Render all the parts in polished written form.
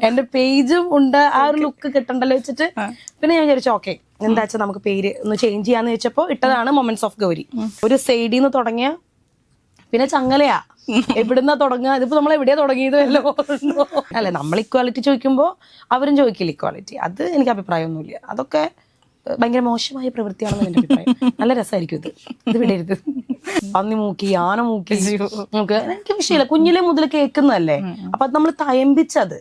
എന്റെ പേജും ഉണ്ട്, ആ ഒരു ലുക്ക് കിട്ടണ്ടല്ലോ വെച്ചിട്ട് പിന്നെ ഞാൻ വിചാരിച്ചു ഓക്കെ എന്താ വെച്ചാൽ നമുക്ക് പേര് ഒന്ന് ചേഞ്ച് ചെയ്യാന്ന് വെച്ചപ്പോ ഇട്ടതാണ് മൊമെന്റ്സ് ഓഫ് ഗൗരി. ഒരു സൈഡിന്ന് തുടങ്ങിയ പിന്നെ ചങ്ങലയാ എവിടുന്നാ തുടങ്ങുക, ഇതിപ്പോ നമ്മൾ എവിടെയാ തുടങ്ങിയത് വല്ലോ അല്ലെ. നമ്മൾ ഇക്വാലിറ്റി ചോദിക്കുമ്പോ അവരും ചോദിക്കില്ല ഇക്വാലിറ്റി. അത് എനിക്ക് അഭിപ്രായമൊന്നുമില്ല, അതൊക്കെ ഭയങ്കര മോശമായ പ്രവൃത്തിയാണെന്ന് എന്റെ അഭിപ്രായം. നല്ല രസമായിരിക്കും ഇത് വിടരുത്. പന്നി മൂക്കി, ആന മൂക്കി, നമുക്ക് എനിക്ക് വിഷയമില്ല, കുഞ്ഞിലെ മുതൽ കേൾക്കുന്നതല്ലേ. അപ്പൊ അത് നമ്മൾ തയമ്പിച്ചത്.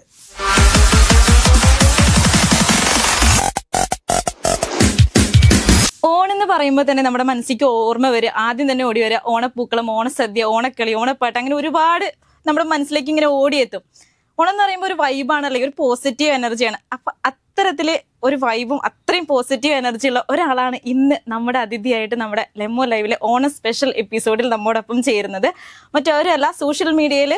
ഓണെന്ന് പറയുമ്പോൾ തന്നെ നമ്മുടെ മനസ്സിലേക്ക് ഓർമ്മ വരിക, ആദ്യം തന്നെ ഓടി വരിക ഓണപ്പൂക്കളം, ഓണസദ്യ, ഓണക്കളി, ഓണപ്പാട്ട്, അങ്ങനെ ഒരുപാട് നമ്മുടെ മനസ്സിലേക്ക് ഇങ്ങനെ ഓടിയെത്തും. ഓണം എന്ന് പറയുമ്പോൾ ഒരു വൈബാണ്, അല്ലെങ്കിൽ ഒരു പോസിറ്റീവ് എനർജിയാണ്. അപ്പൊ അത്തരത്തില് ഒരു വൈബും അത്രയും പോസിറ്റീവ് എനർജി ഉള്ള ഒരാളാണ് ഇന്ന് നമ്മുടെ അതിഥിയായിട്ട് നമ്മുടെ ലെമോ ലൈവിലെ ഓണം സ്പെഷ്യൽ എപ്പിസോഡിൽ നമ്മോടൊപ്പം ചേരുന്നത്. മറ്റൊരല്ല, സോഷ്യൽ മീഡിയയിൽ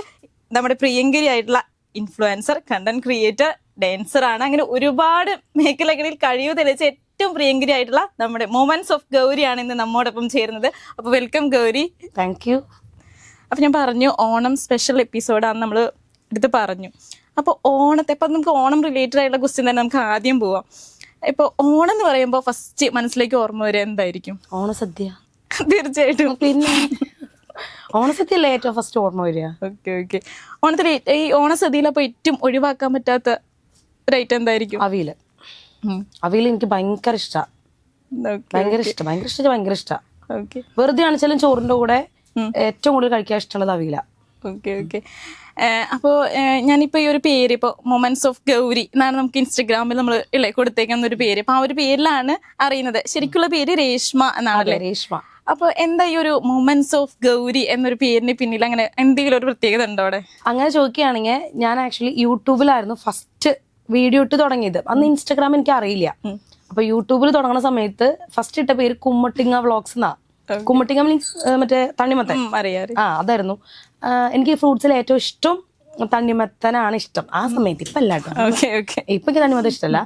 നമ്മുടെ പ്രിയങ്കരിയായിട്ടുള്ള ഇൻഫ്ലുവൻസർ, കണ്ടന്റ് ക്രിയേറ്റർ, ഡാൻസർ ആണ്. അങ്ങനെ ഒരുപാട് മേഖലകളിൽ കഴിവ് തെളിയിച്ച ഏറ്റവും പ്രിയങ്കരിയായിട്ടുള്ള നമ്മുടെ മൊമെന്റ്സ് ഓഫ് ഗൗരിയാണ് ഇന്ന് നമ്മോടൊപ്പം ചേരുന്നത്. അപ്പൊ വെൽക്കം ഗൗരി. Thank you. അപ്പൊ ഞാൻ പറഞ്ഞു ഓണം സ്പെഷ്യൽ എപ്പിസോഡാണ് നമ്മൾ ഇത് പറഞ്ഞു. അപ്പോൾ ഓണത്തെ ഇപ്പം നമുക്ക് ഓണം റിലേറ്റഡ് ആയിട്ടുള്ള ക്വസ്റ്റ്യൻ തന്നെ നമുക്ക് ആദ്യം പോവാം. ഇപ്പോൾ ഓണം എന്ന് പറയുമ്പോൾ ഫസ്റ്റ് മനസ്സിലേക്ക് ഓർമ്മ വരിക എന്തായിരിക്കും? ഓണസദ്യ. തീർച്ചയായിട്ടും. പിന്നെ ഓണസദ്യ അല്ലേ ഏറ്റവും ഫസ്റ്റ് ഓർമ്മ വരിക. Okay okay. ഓണത്തിൽ ഈ ഓണസദ്യയിൽ അപ്പോൾ ഏറ്റവും ഒഴിവാക്കാൻ പറ്റാത്ത ഒരു ഐറ്റം എന്തായിരിക്കും? അവിയല്. അവിയൽ എനിക്ക് ഭയങ്കര ഇഷ്ടമാണ്. ഭയങ്കര ഇഷ്ടമാണ്. വെറുതെ ആണെച്ചാലും ചോറിന്റെ കൂടെ ഏറ്റവും കൂടുതൽ കഴിക്കാൻ ഇഷ്ടമുള്ളത് അവിയല. Okay okay. അപ്പോൾ ഞാനിപ്പോൾ ഈ ഒരു പേര് ഇപ്പോൾ മൊമെന്റ്സ് ഓഫ് ഗൗരി എന്നാണ് നമുക്ക് ഇൻസ്റ്റഗ്രാമിൽ നമ്മൾ ഇല്ലേ കൊടുത്തേക്കുന്ന ഒരു പേര്. അപ്പോൾ ആ ഒരു പേരിലാണ് അറിയുന്നത്. ശരിക്കുള്ള പേര് രേഷ്മ എന്നാണല്ലേ? രേഷ്മ. അപ്പോൾ എന്താ ഈ ഒരു മൊമെന്റ്സ് ഓഫ് ഗൗരി എന്നൊരു പേരിന് പിന്നിൽ അങ്ങനെ എന്തെങ്കിലും ഒരു പ്രത്യേകത ഉണ്ടോ അവിടെ? അങ്ങനെ ചോദിക്കുകയാണെങ്കിൽ ഞാൻ ആക്ച്വലി യൂട്യൂബിലായിരുന്നു ഫസ്റ്റ് വീഡിയോ ഇട്ട് തുടങ്ങിയത്. അന്ന് ഇൻസ്റ്റാഗ്രാം എനിക്ക് അറിയില്ല. അപ്പൊ യൂട്യൂബിൽ തുടങ്ങുന്ന സമയത്ത് ഫസ്റ്റ് ഇട്ട പേര് കുമ്മട്ടിങ്ങ വ്ളോഗ്സ് എന്നാ. കുമ്മട്ടിങ്ങ മീൻസ് മറ്റേ തണ്ണിമത്തൻ. അതായിരുന്നു. എനിക്ക് ഫ്രൂട്ട്സിൽ ഏറ്റവും ഇഷ്ടം തണ്ണിമത്തനാണ് ഇഷ്ടം ആ സമയത്ത്. ഇപ്പൊ അല്ല കേട്ടോ, ഇപ്പൊ എനിക്ക് തണ്ണിമത്തൻ ഇഷ്ടമല്ല.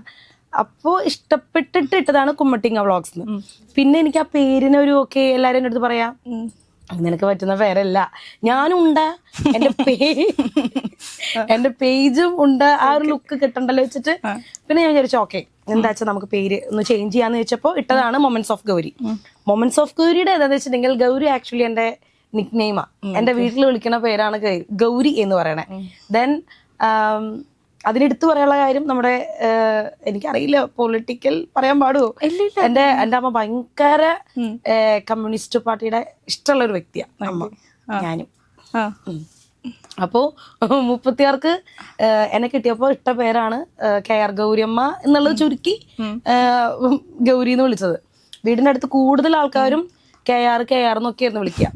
അപ്പോ ഇഷ്ടപ്പെട്ടിട്ട് ഇട്ടതാണ് കുമ്മട്ടിങ്ങ വ്ളോഗ്സ്. പിന്നെ എനിക്ക് ആ പേരിന് ഒരു ഓക്കെ എല്ലാരും എൻ്റെ അടുത്ത് പറയാം നിനക്ക് പറ്റുന്ന പേരല്ല. ഞാനും ഉണ്ട്, എന്റെ പേജും ഉണ്ട്, ആ ഒരു ലുക്ക് കിട്ടണ്ടല്ലോ വെച്ചിട്ട് പിന്നെ ഞാൻ വിചാരിച്ചു ഓക്കെ എന്താ വെച്ചാൽ നമുക്ക് പേര് ഒന്ന് ചേഞ്ച് ചെയ്യാന്ന് വെച്ചപ്പോ ഇട്ടതാണ് moments of Gauri. Moments of ഗൗരിയുടെ എന്താന്ന് വെച്ചിട്ടുണ്ടെങ്കിൽ ഗൗരി ആക്ച്വലി എന്റെ നിക് നെയിമാ. എന്റെ വീട്ടിൽ വിളിക്കുന്ന പേരാണ് ഗൗരി എന്ന് പറയണേ. ദെൻ അതിനെടുത്ത് പറയാനുള്ള കാര്യം നമ്മുടെ എനിക്കറിയില്ല പൊളിറ്റിക്കൽ പറയാൻ പാടുമോ, എന്റെ അമ്മ ഭയങ്കര കമ്മ്യൂണിസ്റ്റ് പാർട്ടിയുടെ ഇഷ്ടമുള്ള ഒരു വ്യക്തിയാണ് അമ്മ, ഞാനും. അപ്പോ 36 എന്നെ കിട്ടിയപ്പോ ഇട്ട പേരാണ് KR ഗൗരിയമ്മ എന്നുള്ളത് ചുരുക്കി ഗൗരി എന്ന് വിളിച്ചത്. വീടിന്റെ അടുത്ത് കൂടുതൽ ആൾക്കാരും KR എന്നൊക്കെയായിരുന്നു വിളിക്കുക.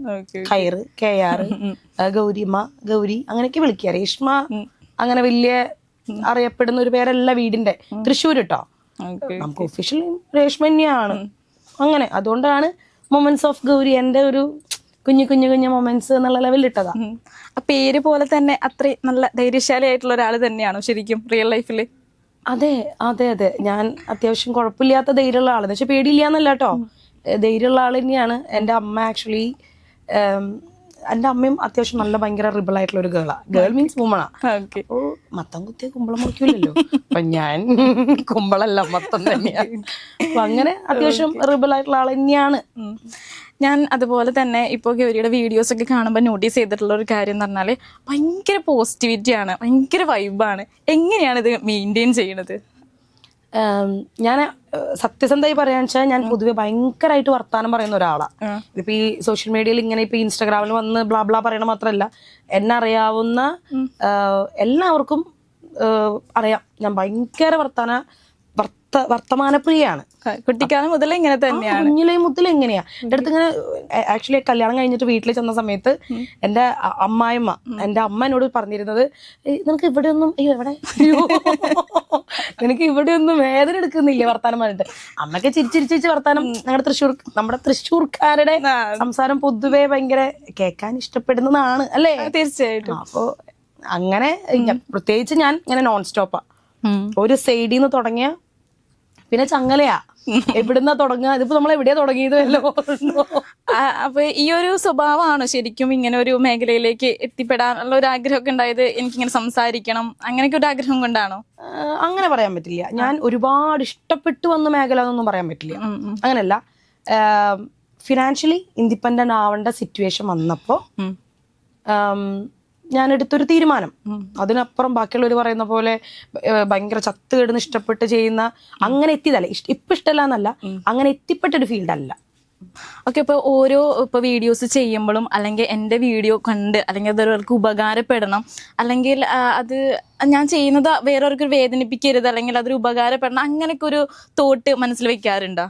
കയറ്, KR, ഗൗരിയമ്മ, ഗൗരി അങ്ങനെയൊക്കെ വിളിക്കുക. രേഷ്മ അങ്ങനെ വലിയ അറിയപ്പെടുന്ന ഒരു പേരല്ല വീടിന്റെ. തൃശ്ശൂർ കേട്ടോ, നമുക്ക് ഒഫീഷ്യൽ രേഷ്മ തന്നെയാണ്. അങ്ങനെ അതുകൊണ്ടാണ് മൊമെന്റ്സ് ഓഫ് ഗൗരി എന്റെ ഒരു കുഞ്ഞു മൊമെന്റ്സ് എന്നുള്ള ലെവലിൽ ഇട്ടതാ. ആ പേര് പോലെ തന്നെ അത്രയും നല്ല ധൈര്യശാലി ആയിട്ടുള്ള ഒരാൾ തന്നെയാണോ ശരിക്കും റിയൽ ലൈഫിൽ? അതെ അതെ അതെ. ഞാൻ അത്യാവശ്യം കുഴപ്പമില്ലാത്ത ധൈര്യമുള്ള ആളെന്ന് വെച്ചാൽ പേടിയില്ലാന്നല്ല കേട്ടോ, ധൈര്യമുള്ള ആൾ തന്നെയാണ്. എൻ്റെ അമ്മ ആക്ച്വലി എൻ്റെ അമ്മയും അത്യാവശ്യം നല്ല ഭയങ്കര റിബിൾ ആയിട്ടുള്ള ഒരു ഗേൾ മീൻസ് വുമണാ. ഓ മത്തം കുത്തിയ കുമ്പളം മുറിക്കൂലല്ലോ, അപ്പൊ ഞാൻ കുമ്പളല്ല മത്തം തന്നെയാണ്. അപ്പൊ അങ്ങനെ അത്യാവശ്യം റിബിൾ ആയിട്ടുള്ള ആൾ തന്നെയാണ് ഞാൻ. അതുപോലെ തന്നെ ഇപ്പോൾ ഗൗരിയുടെ വീഡിയോസ് ഒക്കെ കാണുമ്പോൾ നോട്ടീസ് ചെയ്തിട്ടുള്ള ഒരു കാര്യം എന്ന് പറഞ്ഞാൽ ഭയങ്കര പോസിറ്റിവിറ്റിയാണ്, ഭയങ്കര വൈബാണ്. എങ്ങനെയാണ് ഇത് മെയിൻറ്റെയിൻ ചെയ്യണത്? ഞാൻ സത്യസന്ധമായി പറയാന്ന് വെച്ചാൽ ഞാൻ പൊതുവെ ഭയങ്കരമായിട്ട് വർത്താനം പറയുന്ന ഒരാളാണ്. ഇപ്പൊ ഈ സോഷ്യൽ മീഡിയയിൽ ഇങ്ങനെ ഇപ്പൊ ഇൻസ്റ്റാഗ്രാമിൽ വന്ന് ബ്ലാ ബ്ലാ പറയണ മാത്രമല്ല, എന്നെ അറിയാവുന്ന എല്ലാവർക്കും അറിയാം ഞാൻ ഭയങ്കര വർത്തമാനപ്രിയാണ്. കുട്ടിക്കാലം മുതലേ ഇങ്ങനെ തന്നെയാണ്, കുഞ്ഞിലേ മുതൽ എങ്ങനെയാ. എൻ്റെ അടുത്ത് ഇങ്ങനെ ആക്ച്വലി കല്യാണം കഴിഞ്ഞിട്ട് വീട്ടിൽ ചെന്ന സമയത്ത് എൻ്റെ അമ്മായിമ്മ, എൻ്റെ അമ്മ എന്നോട് പറഞ്ഞിരുന്നത് നിനക്ക് ഇവിടെ ഒന്നും നിനക്ക് ഇവിടെ ഒന്നും വേദന എടുക്കുന്നില്ലേ വർത്താനം പറഞ്ഞിട്ട്. അമ്മക്ക് ചിരിച്ചിരിച്ച് വർത്താനം. നമ്മുടെ തൃശ്ശൂർക്കാരുടെ സംസാരം പൊതുവെ ഭയങ്കര കേൾക്കാൻ ഇഷ്ടപ്പെടുന്നതാണ് അല്ലേ? തീർച്ചയായിട്ടും. അപ്പൊ അങ്ങനെ പ്രത്യേകിച്ച് ഞാൻ ഇങ്ങനെ നോൺ സ്റ്റോപ്പാ. ഒരു സൈഡിൽ നിന്ന് തുടങ്ങിയ പിന്നെ ചങ്ങലയാ എവിടുന്നാ തുടങ്ങുക, ഇതിപ്പോ നമ്മൾ എവിടെയാ തുടങ്ങിയത് വല്ലോ. അപ്പൊ ഈ ഒരു സ്വഭാവമാണോ ശരിക്കും ഇങ്ങനെ ഒരു മേഖലയിലേക്ക് എത്തിപ്പെടാനുള്ള ഒരു ആഗ്രഹമൊക്കെ ഉണ്ടായത്? എനിക്കിങ്ങനെ സംസാരിക്കണം അങ്ങനെയൊക്കെ ഒരു ആഗ്രഹം കൊണ്ടാണോ? അങ്ങനെ പറയാൻ പറ്റില്ല. ഞാൻ ഒരുപാട് ഇഷ്ടപ്പെട്ടു വന്ന മേഖല എന്നൊന്നും പറയാൻ പറ്റില്ല. അങ്ങനെയല്ല, ഫിനാൻഷ്യലി ഇൻഡിപെൻഡന്റ് ആവേണ്ട സിറ്റുവേഷൻ വന്നപ്പോ ഞാൻ എടുത്തൊരു തീരുമാനം. അതിനപ്പുറം ബാക്കിയുള്ളവർ പറയുന്ന പോലെ ഭയങ്കര ചത്ത് കിടന്ന് ഇഷ്ടപ്പെട്ട് ചെയ്യുന്ന അങ്ങനെ എത്തിയതല്ല. ഇപ്പൊ ഇഷ്ടമല്ല എന്നല്ല, അങ്ങനെ എത്തിപ്പെട്ടൊരു ഫീൽഡ് അല്ല. ഓക്കെ, ഇപ്പൊ വീഡിയോസ് ചെയ്യുമ്പോഴും അല്ലെങ്കിൽ എൻ്റെ വീഡിയോ കണ്ട് അല്ലെങ്കിൽ അതൊരാൾക്ക് ഉപകാരപ്പെടണം, അല്ലെങ്കിൽ അത് ഞാൻ ചെയ്യുന്നത് വേറൊരാൾക്ക് വേദനിപ്പിക്കരുത്, അല്ലെങ്കിൽ അതൊരു ഉപകാരപ്പെടണം, അങ്ങനെയൊക്കെ ഒരു തോട്ട് മനസ്സിൽ വെക്കാറുണ്ടോ?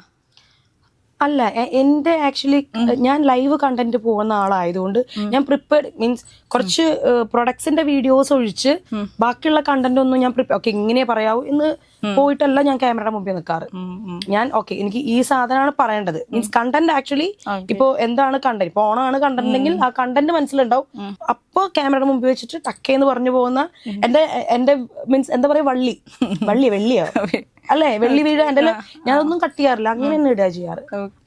അല്ല, എന്റെ ആക്ച്വലി ഞാൻ ലൈവ് കണ്ടന്റ് പോകുന്ന ആളായതുകൊണ്ട് ഞാൻ പ്രിപ്പയർഡ് മീൻസ് കുറച്ച് പ്രൊഡക്ട്സിന്റെ വീഡിയോസ് ഒഴിച്ച് ബാക്കിയുള്ള കണ്ടന്റ് ഒന്നും ഞാൻ ഓക്കെ ഇങ്ങനെ പറയാവൂ എന്ന് പോയിട്ടല്ല ഞാൻ ക്യാമറയുടെ മുമ്പിൽ നിൽക്കാറ്. ഞാൻ ഓക്കെ എനിക്ക് ഈ സാധനമാണ് പറയേണ്ടത്, മീൻസ് കണ്ടന്റ് ആക്ച്വലി ഇപ്പൊ എന്താണ് കണ്ടന്റ്, ഇപ്പൊ ഓണാണ് കണ്ടന്റ് എങ്കിൽ ആ കണ്ടന്റ് മനസ്സിലുണ്ടാവും. അപ്പൊ ക്യാമറയുടെ മുമ്പിൽ വെച്ചിട്ട് ടക്കേന്ന് പറഞ്ഞു പോകുന്ന എന്റെ മീൻസ് എന്താ പറയാ വെള്ളിയോ അല്ലേ, വെള്ളി വീഴ എന്റെ ഞാനൊന്നും കട്ട് ചെയ്യാറില്ല, അങ്ങനെ തന്നെ ഇടുക ചെയ്യാറ്.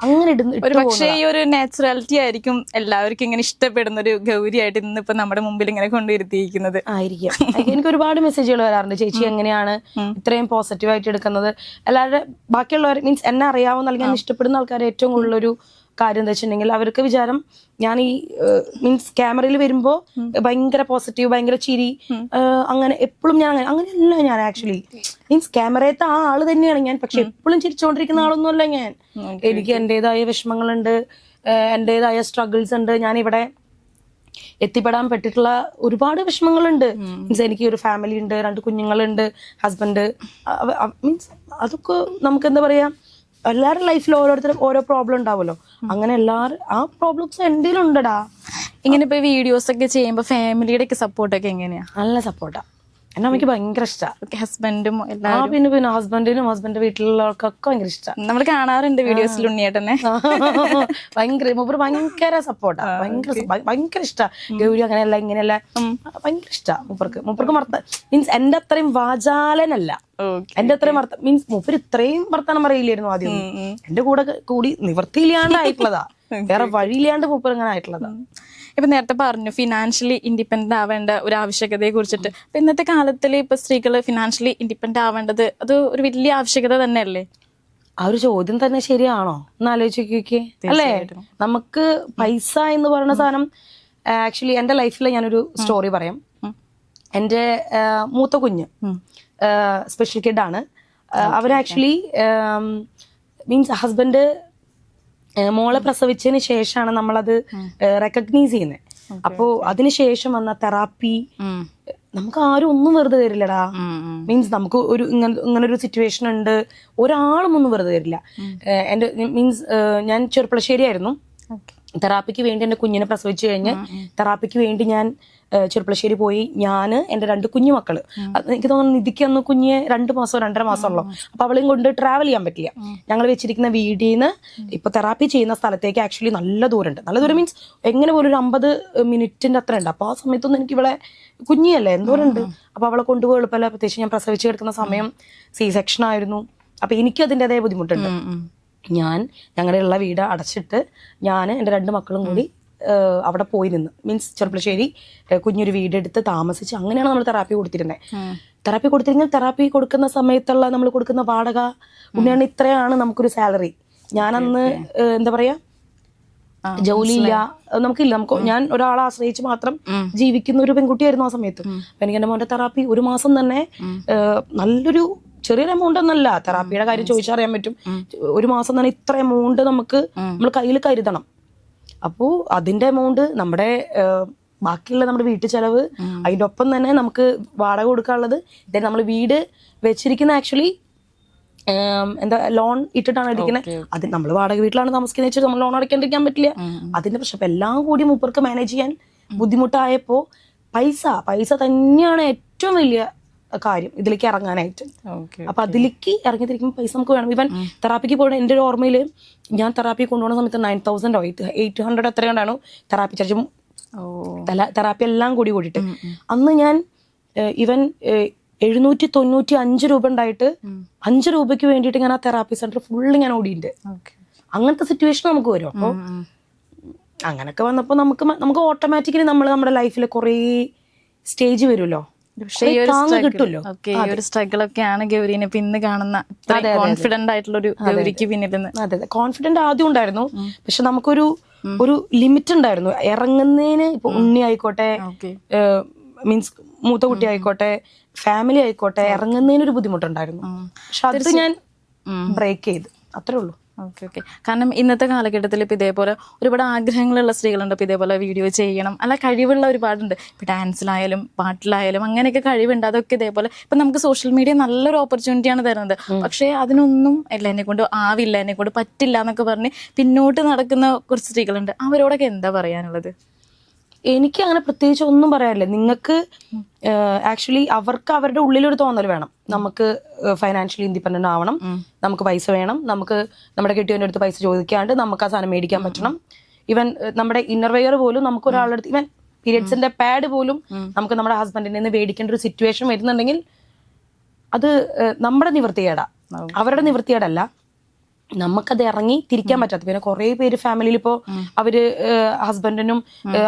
അങ്ങനെ ഒരു പക്ഷേ ഈ ഒരു നാച്ചുറാലിറ്റി ആയിരിക്കും എല്ലാവർക്കും ഇങ്ങനെ ഇഷ്ടപ്പെടുന്ന ഒരു ഗൗരിയായിട്ട് ഇന്നിപ്പോ നമ്മുടെ മുമ്പിൽ ഇങ്ങനെ കൊണ്ടുവരുത്തിയിരിക്കുന്നത് ആയിരിക്കും. എനിക്ക് ഒരുപാട് മെസ്സേജുകൾ വരാറുണ്ട്, ചേച്ചി എങ്ങനെയാണ് ഇത്രയും പോസിറ്റീവായിട്ട് എടുക്കുന്നത്. എല്ലാവരുടെ ബാക്കിയുള്ളവർ മീൻസ് എന്നെ അറിയാവുന്ന അല്ലെങ്കിൽ എന്നെ ഇഷ്ടപ്പെടുന്ന ആൾക്കാർ ഏറ്റവും കൂടുതലൊരു കാര്യം എന്താ വെച്ചിട്ടുണ്ടെങ്കിൽ അവർക്ക് വിചാരം ഞാൻ ഈ മീൻസ് ക്യാമറയിൽ വരുമ്പോ ഭയങ്കര പോസിറ്റീവ്, ഭയങ്കര ചിരി, അങ്ങനെ എപ്പോഴും ഞാൻ അങ്ങനെയല്ല. ഞാൻ ആക്ച്വലി മീൻസ് ക്യാമറയത്തെ ആ ആള് തന്നെയാണ് ഞാൻ, പക്ഷെ എപ്പോഴും ചിരിച്ചുകൊണ്ടിരിക്കുന്ന ആളൊന്നുമല്ല ഞാൻ. എനിക്ക് എന്റേതായ വിഷമങ്ങളുണ്ട്, എന്റേതായ സ്ട്രഗിൾസ് ഉണ്ട്. ഞാൻ ഇവിടെ എത്തിപ്പെടാൻ പറ്റിയിട്ടുള്ള ഒരുപാട് വിഷമങ്ങളുണ്ട്. മീൻസ് എനിക്ക് ഒരു ഫാമിലി ഉണ്ട്, 2 കുഞ്ഞുങ്ങളുണ്ട്, ഹസ്ബൻഡ്, മീൻസ് അതൊക്കെ നമുക്ക് എന്താ പറയാ, എല്ലാവരുടെ ലൈഫിൽ ഓരോരുത്തരും ഓരോ പ്രോബ്ലം ഉണ്ടാവുമല്ലോ. അങ്ങനെ എല്ലാവരും ആ പ്രോബ്ലംസ് എൻ്റെ ഉണ്ടടാ. ഇങ്ങനെ ഇപ്പൊ വീഡിയോസ് ഒക്കെ ചെയ്യുമ്പോ ഫാമിലിയുടെ ഒക്കെ സപ്പോർട്ടൊക്കെ എങ്ങനെയാ? നല്ല സപ്പോർട്ടാ. എന്നെ അമ്മയ്ക്ക് ഭയങ്കര ഇഷ്ടമാണ്. ഹസ്ബൻഡും പിന്നെ ഹസ്ബൻഡിനും ഹസ്ബൻഡിന്റെ വീട്ടിലുള്ളവർക്കൊക്കെ ഭയങ്കര ഇഷ്ടമാണ്. നമ്മൾ കാണാറുണ്ട് വീഡിയോസിൽ ഉണ്ണിയേട്ടനെ. ഭയങ്കര സപ്പോർട്ടാ, ഭയങ്കര ഇഷ്ടമാണ്. ഗൗരി അങ്ങനെയല്ല ഇങ്ങനെയല്ല, ഭയങ്കര ഇഷ്ടമാണ് മൂപ്പർക്ക് മീൻസ് എന്റെ അത്രയും വാചാലനല്ല, എന്റെ അത്രയും മീൻസ് മൂപ്പര് ഇത്രയും വർത്തമാനം പറയില്ലായിരുന്നു ആദ്യം. എന്റെ കൂടി നിവൃത്തിയില്ലാണ്ടായിട്ടുള്ളതാ, വേറെ വഴിയില്ലാണ്ട് മൂപ്പർ ഇങ്ങനെ ആയിട്ടുള്ളതാ. ഇപ്പൊ നേരത്തെ പറഞ്ഞു ഫിനാൻഷ്യലി ഇൻഡിപെൻഡന്റ് ആവേണ്ട ഒരു ആവശ്യകതയെ കുറിച്ചിട്ട്. അപ്പൊ ഇന്നത്തെ കാലത്തിൽ ഇപ്പൊ സ്ത്രീകള് ഫിനാൻഷ്യലി ഇൻഡിപെൻഡന്റ് ആവേണ്ടത് അത് ഒരു വലിയ ആവശ്യകത തന്നെയല്ലേ? ആ ഒരു ചോദ്യം തന്നെ ശരിയാണോ എന്ന് ആലോചിക്കേ അല്ലേ? നമുക്ക് പൈസ എന്ന് പറയുന്ന സാധനം ആക്ച്വലി എന്റെ ലൈഫിൽ ഞാനൊരു സ്റ്റോറി പറയാം. എന്റെ മൂത്ത കുഞ്ഞ് സ്പെഷ്യൽ കിഡാണ്. അവർ ആക്ച്വലി മീൻസ് ഹസ്ബൻഡ് മോളെ പ്രസവിച്ചതിന് ശേഷമാണ് നമ്മളത് റെക്കഗ്നൈസ് ചെയ്യുന്നത്. അപ്പോ അതിനുശേഷം വന്ന തെറാപ്പി നമുക്ക് ആരും ഒന്നും വെറുതെ തരില്ലടാ. മീൻസ് നമുക്ക് ഇങ്ങനെ ഒരു സിറ്റുവേഷൻ ഉണ്ട്, ഒരാളും ഒന്നും വെറുതെ തരില്ല. എന്റെ മീൻസ് ഞാൻ ചെറുപ്പളശ്ശേരി ആയിരുന്നു. തെറാപ്പിക്ക് വേണ്ടി എന്റെ കുഞ്ഞിനെ പ്രസവിച്ചു കഴിഞ്ഞ് തെറാപ്പിക്ക് വേണ്ടി ഞാൻ ചെറുപ്പളശ്ശേരി പോയി. ഞാന് എന്റെ 2 കുഞ്ഞു മക്കള്, എനിക്ക് തോന്നുന്നു നിധിക്ക് അന്ന് കുഞ്ഞ് 2 മാസോ 2.5 മാസം ഉള്ളു. അപ്പൊ അവളെയും കൊണ്ട് ട്രാവൽ ചെയ്യാൻ പറ്റില്ല. ഞങ്ങൾ വെച്ചിരിക്കുന്ന വീടിന്ന് ഇപ്പൊ തെറാപ്പി ചെയ്യുന്ന സ്ഥലത്തേക്ക് ആക്ച്വലി നല്ല ദൂരമുണ്ട്. നല്ല ദൂരം മീൻസ് എങ്ങനെ പോലും ഒരു 50 മിനിറ്റിന്റെ അത്ര ഉണ്ട്. അപ്പൊ ആ സമയത്തൊന്നും എനിക്ക് ഇവിടെ കുഞ്ഞിയല്ലേ എന്തോരുണ്ട്. അപ്പൊ അവളെ കൊണ്ടുപോയി എളുപ്പമല്ല, പ്രത്യേകിച്ച് ഞാൻ പ്രസവിച്ച് കിടക്കുന്ന സമയം സി സെക്ഷൻ ആയിരുന്നു. അപ്പൊ എനിക്കും അതിൻ്റെതായ ബുദ്ധിമുട്ടുണ്ട്. ഞങ്ങളുടെ ഉള്ള വീട് അടച്ചിട്ട് ഞാൻ എൻ്റെ 2 മക്കളും കൂടി അവിടെ പോയി നിന്ന് മീൻസ് ചെറുപ്പളശ്ശേരി കുഞ്ഞൊരു വീടെടുത്ത് താമസിച്ച് അങ്ങനെയാണ് നമ്മൾ തെറാപ്പി കൊടുത്തിരുന്നത്. തെറാപ്പി കൊടുത്തിരുന്നെങ്കിൽ തെറാപ്പി കൊടുക്കുന്ന സമയത്തുള്ള നമ്മൾ കൊടുക്കുന്ന വാടക ഉണ്ണിയാണ് ഇത്രയാണ് നമുക്കൊരു സാലറി. ഞാനന്ന് എന്താ പറയാ ജോലിയില്ല, നമുക്കില്ല. ഞാൻ ഒരാളെ ആശ്രയിച്ച് മാത്രം ജീവിക്കുന്ന ഒരു പെൺകുട്ടിയായിരുന്നു ആ സമയത്ത്. അപ്പൊ എനിക്ക് എൻ്റെ മോന്റെ തെറാപ്പി ഒരു മാസം തന്നെ നല്ലൊരു ചെറിയൊരു എമൗണ്ട് ഒന്നല്ല. തെറാപ്പിയുടെ കാര്യം ചോദിച്ചറിയാൻ പറ്റും. ഒരു മാസം തന്നെ ഇത്ര എമൗണ്ട് നമ്മൾ കയ്യിൽ കരുതണം. അപ്പോ അതിന്റെ എമൗണ്ട് നമ്മുടെ ബാക്കിയുള്ള നമ്മുടെ വീട്ടു ചെലവ്, അതിന്റെ ഒപ്പം തന്നെ നമുക്ക് വാടക കൊടുക്കാനുള്ളത്, നമ്മൾ വീട് വെച്ചിരിക്കുന്ന ആക്ച്വലി എന്താ ലോൺ ഇട്ടിട്ടാണ് ഇരിക്കുന്നത്. അത് നമ്മൾ വാടക വീട്ടിലാണ് താമസിക്കുന്നത് വെച്ചാൽ നമ്മൾ ലോൺ അടയ്ക്കാണ്ടിരിക്കാൻ പറ്റില്ല. അതിന്റെ പ്രശ്നം അപ്പൊ എല്ലാം കൂടി മൂപ്പർക്ക് മാനേജ് ചെയ്യാൻ ബുദ്ധിമുട്ടായപ്പോ പൈസ തന്നെയാണ് ഏറ്റവും വലിയ കാര്യം ഇതിലേക്ക് ഇറങ്ങാനായിട്ട്. അപ്പൊ അതിലേക്ക് ഇറങ്ങി തിരിക്കുമ്പോൾ പൈസ നമുക്ക് വേണം. ഇവൻ തെറാപ്പിക്ക് പോയിട്ട് എൻ്റെ ഒരു ഓർമ്മയിൽ ഞാൻ തെറാപ്പി കൊണ്ടുപോകുന്ന സമയത്ത് 9,000 800 എത്രയാണ്ടാണ് തെറാപ്പി ചാർജും തെറാപ്പി എല്ലാം കൂടിയിട്ട്. അന്ന് ഞാൻ ഇവൻ 795 രൂപ ഉണ്ടായിട്ട് 5 രൂപയ്ക്ക് വേണ്ടിയിട്ട് ഞാൻ ആ തെറാപ്പി സെന്റർ ഫുള്ള് ഞാൻ ഓടിയിട്ടുണ്ട്. അങ്ങനത്തെ സിറ്റുവേഷൻ നമുക്ക് വരും. അപ്പോൾ അങ്ങനൊക്കെ വന്നപ്പോൾ നമുക്ക് ഓട്ടോമാറ്റിക്കലി നമ്മുടെ ലൈഫിൽ കുറേ സ്റ്റേജ് വരുമല്ലോ, കിട്ടുമല്ലോ. ഒരു സ്ട്രഗിൾ ഒക്കെയാണ് ഗൗരീനെ ഇന്ന് കാണുന്ന കോൺഫിഡന്റ് ആയിട്ടുള്ള ഒരു ഗൗരിക്ക് പിന്നിൽ. അതെ, കോൺഫിഡന്റ് ആദ്യം ഉണ്ടായിരുന്നു, പക്ഷെ നമുക്കൊരു ലിമിറ്റ് ഉണ്ടായിരുന്നു ഇറങ്ങുന്നതിന്. ഇപ്പൊ ഉണ്ണി ആയിക്കോട്ടെ, മീൻസ് മൂത്ത കുട്ടി ആയിക്കോട്ടെ, ഫാമിലി ആയിക്കോട്ടെ, ഇറങ്ങുന്നതിനൊരു ബുദ്ധിമുട്ടുണ്ടായിരുന്നു. പക്ഷെ അത് ഞാൻ ബ്രേക്ക് ചെയ്ത്, അത്രേ ഉള്ളൂ. Okay okay. കാരണം ഇന്നത്തെ കാലഘട്ടത്തിൽ ഇപ്പം ഇതേപോലെ ഒരുപാട് ആഗ്രഹങ്ങളുള്ള സ്ത്രീകളുണ്ട്. ഇപ്പം ഇതേപോലെ വീഡിയോ ചെയ്യണം, അല്ല കഴിവുള്ള ഒരുപാടുണ്ട്. ഇപ്പം ഡാൻസിലായാലും പാട്ടിലായാലും അങ്ങനെയൊക്കെ കഴിവുണ്ട്. അതൊക്കെ ഇതേപോലെ ഇപ്പം നമുക്ക് സോഷ്യൽ മീഡിയ നല്ലൊരു ഓപ്പർച്യൂണിറ്റിയാണ് തരുന്നത്. പക്ഷേ അതിനൊന്നും അല്ല, എന്നെ കൊണ്ട് ആവില്ല, എന്നെ കൊണ്ട് പറ്റില്ല എന്നൊക്കെ പറഞ്ഞ് പിന്നോട്ട് നടക്കുന്ന കുറച്ച് സ്ത്രീകളുണ്ട്. അവരോടൊക്കെ എന്താ പറയാനുള്ളത്? എനിക്ക് അങ്ങനെ പ്രത്യേകിച്ച് ഒന്നും പറയാനില്ല. നിങ്ങൾക്ക് ആക്ച്വലി അവർക്ക് അവരുടെ ഉള്ളിലൊരു തോന്നൽ വേണം. നമുക്ക് ഫൈനാൻഷ്യലി ഇൻഡിപെൻഡന്റ് ആവണം, നമുക്ക് പൈസ വേണം, നമുക്ക് നമ്മുടെ കെട്ടിയവൻ്റെ അടുത്ത് പൈസ ചോദിക്കാണ്ട് നമുക്ക് ആ സാധനം മേടിക്കാൻ പറ്റണം. ഈവൻ നമ്മുടെ ഇന്നർ വെയർ പോലും നമുക്ക് ഒരാളുടെ അടുത്ത്, ഈവൻ പീരിയഡ്സിന്റെ പാഡ് പോലും നമുക്ക് നമ്മുടെ ഹസ്ബൻഡിൽ നിന്ന് മേടിക്കേണ്ട ഒരു സിറ്റുവേഷൻ വരുന്നുണ്ടെങ്കിൽ അത് നമ്മുടെ നിവൃത്തികേടാ, അവരുടെ നിവൃത്തികേടല്ല. നമുക്കത് ഇറങ്ങി തിരിക്കാൻ പറ്റാത്ത. പിന്നെ കുറെ പേര് ഫാമിലിയിൽ ഇപ്പോൾ അവര് ഹസ്ബൻഡിനും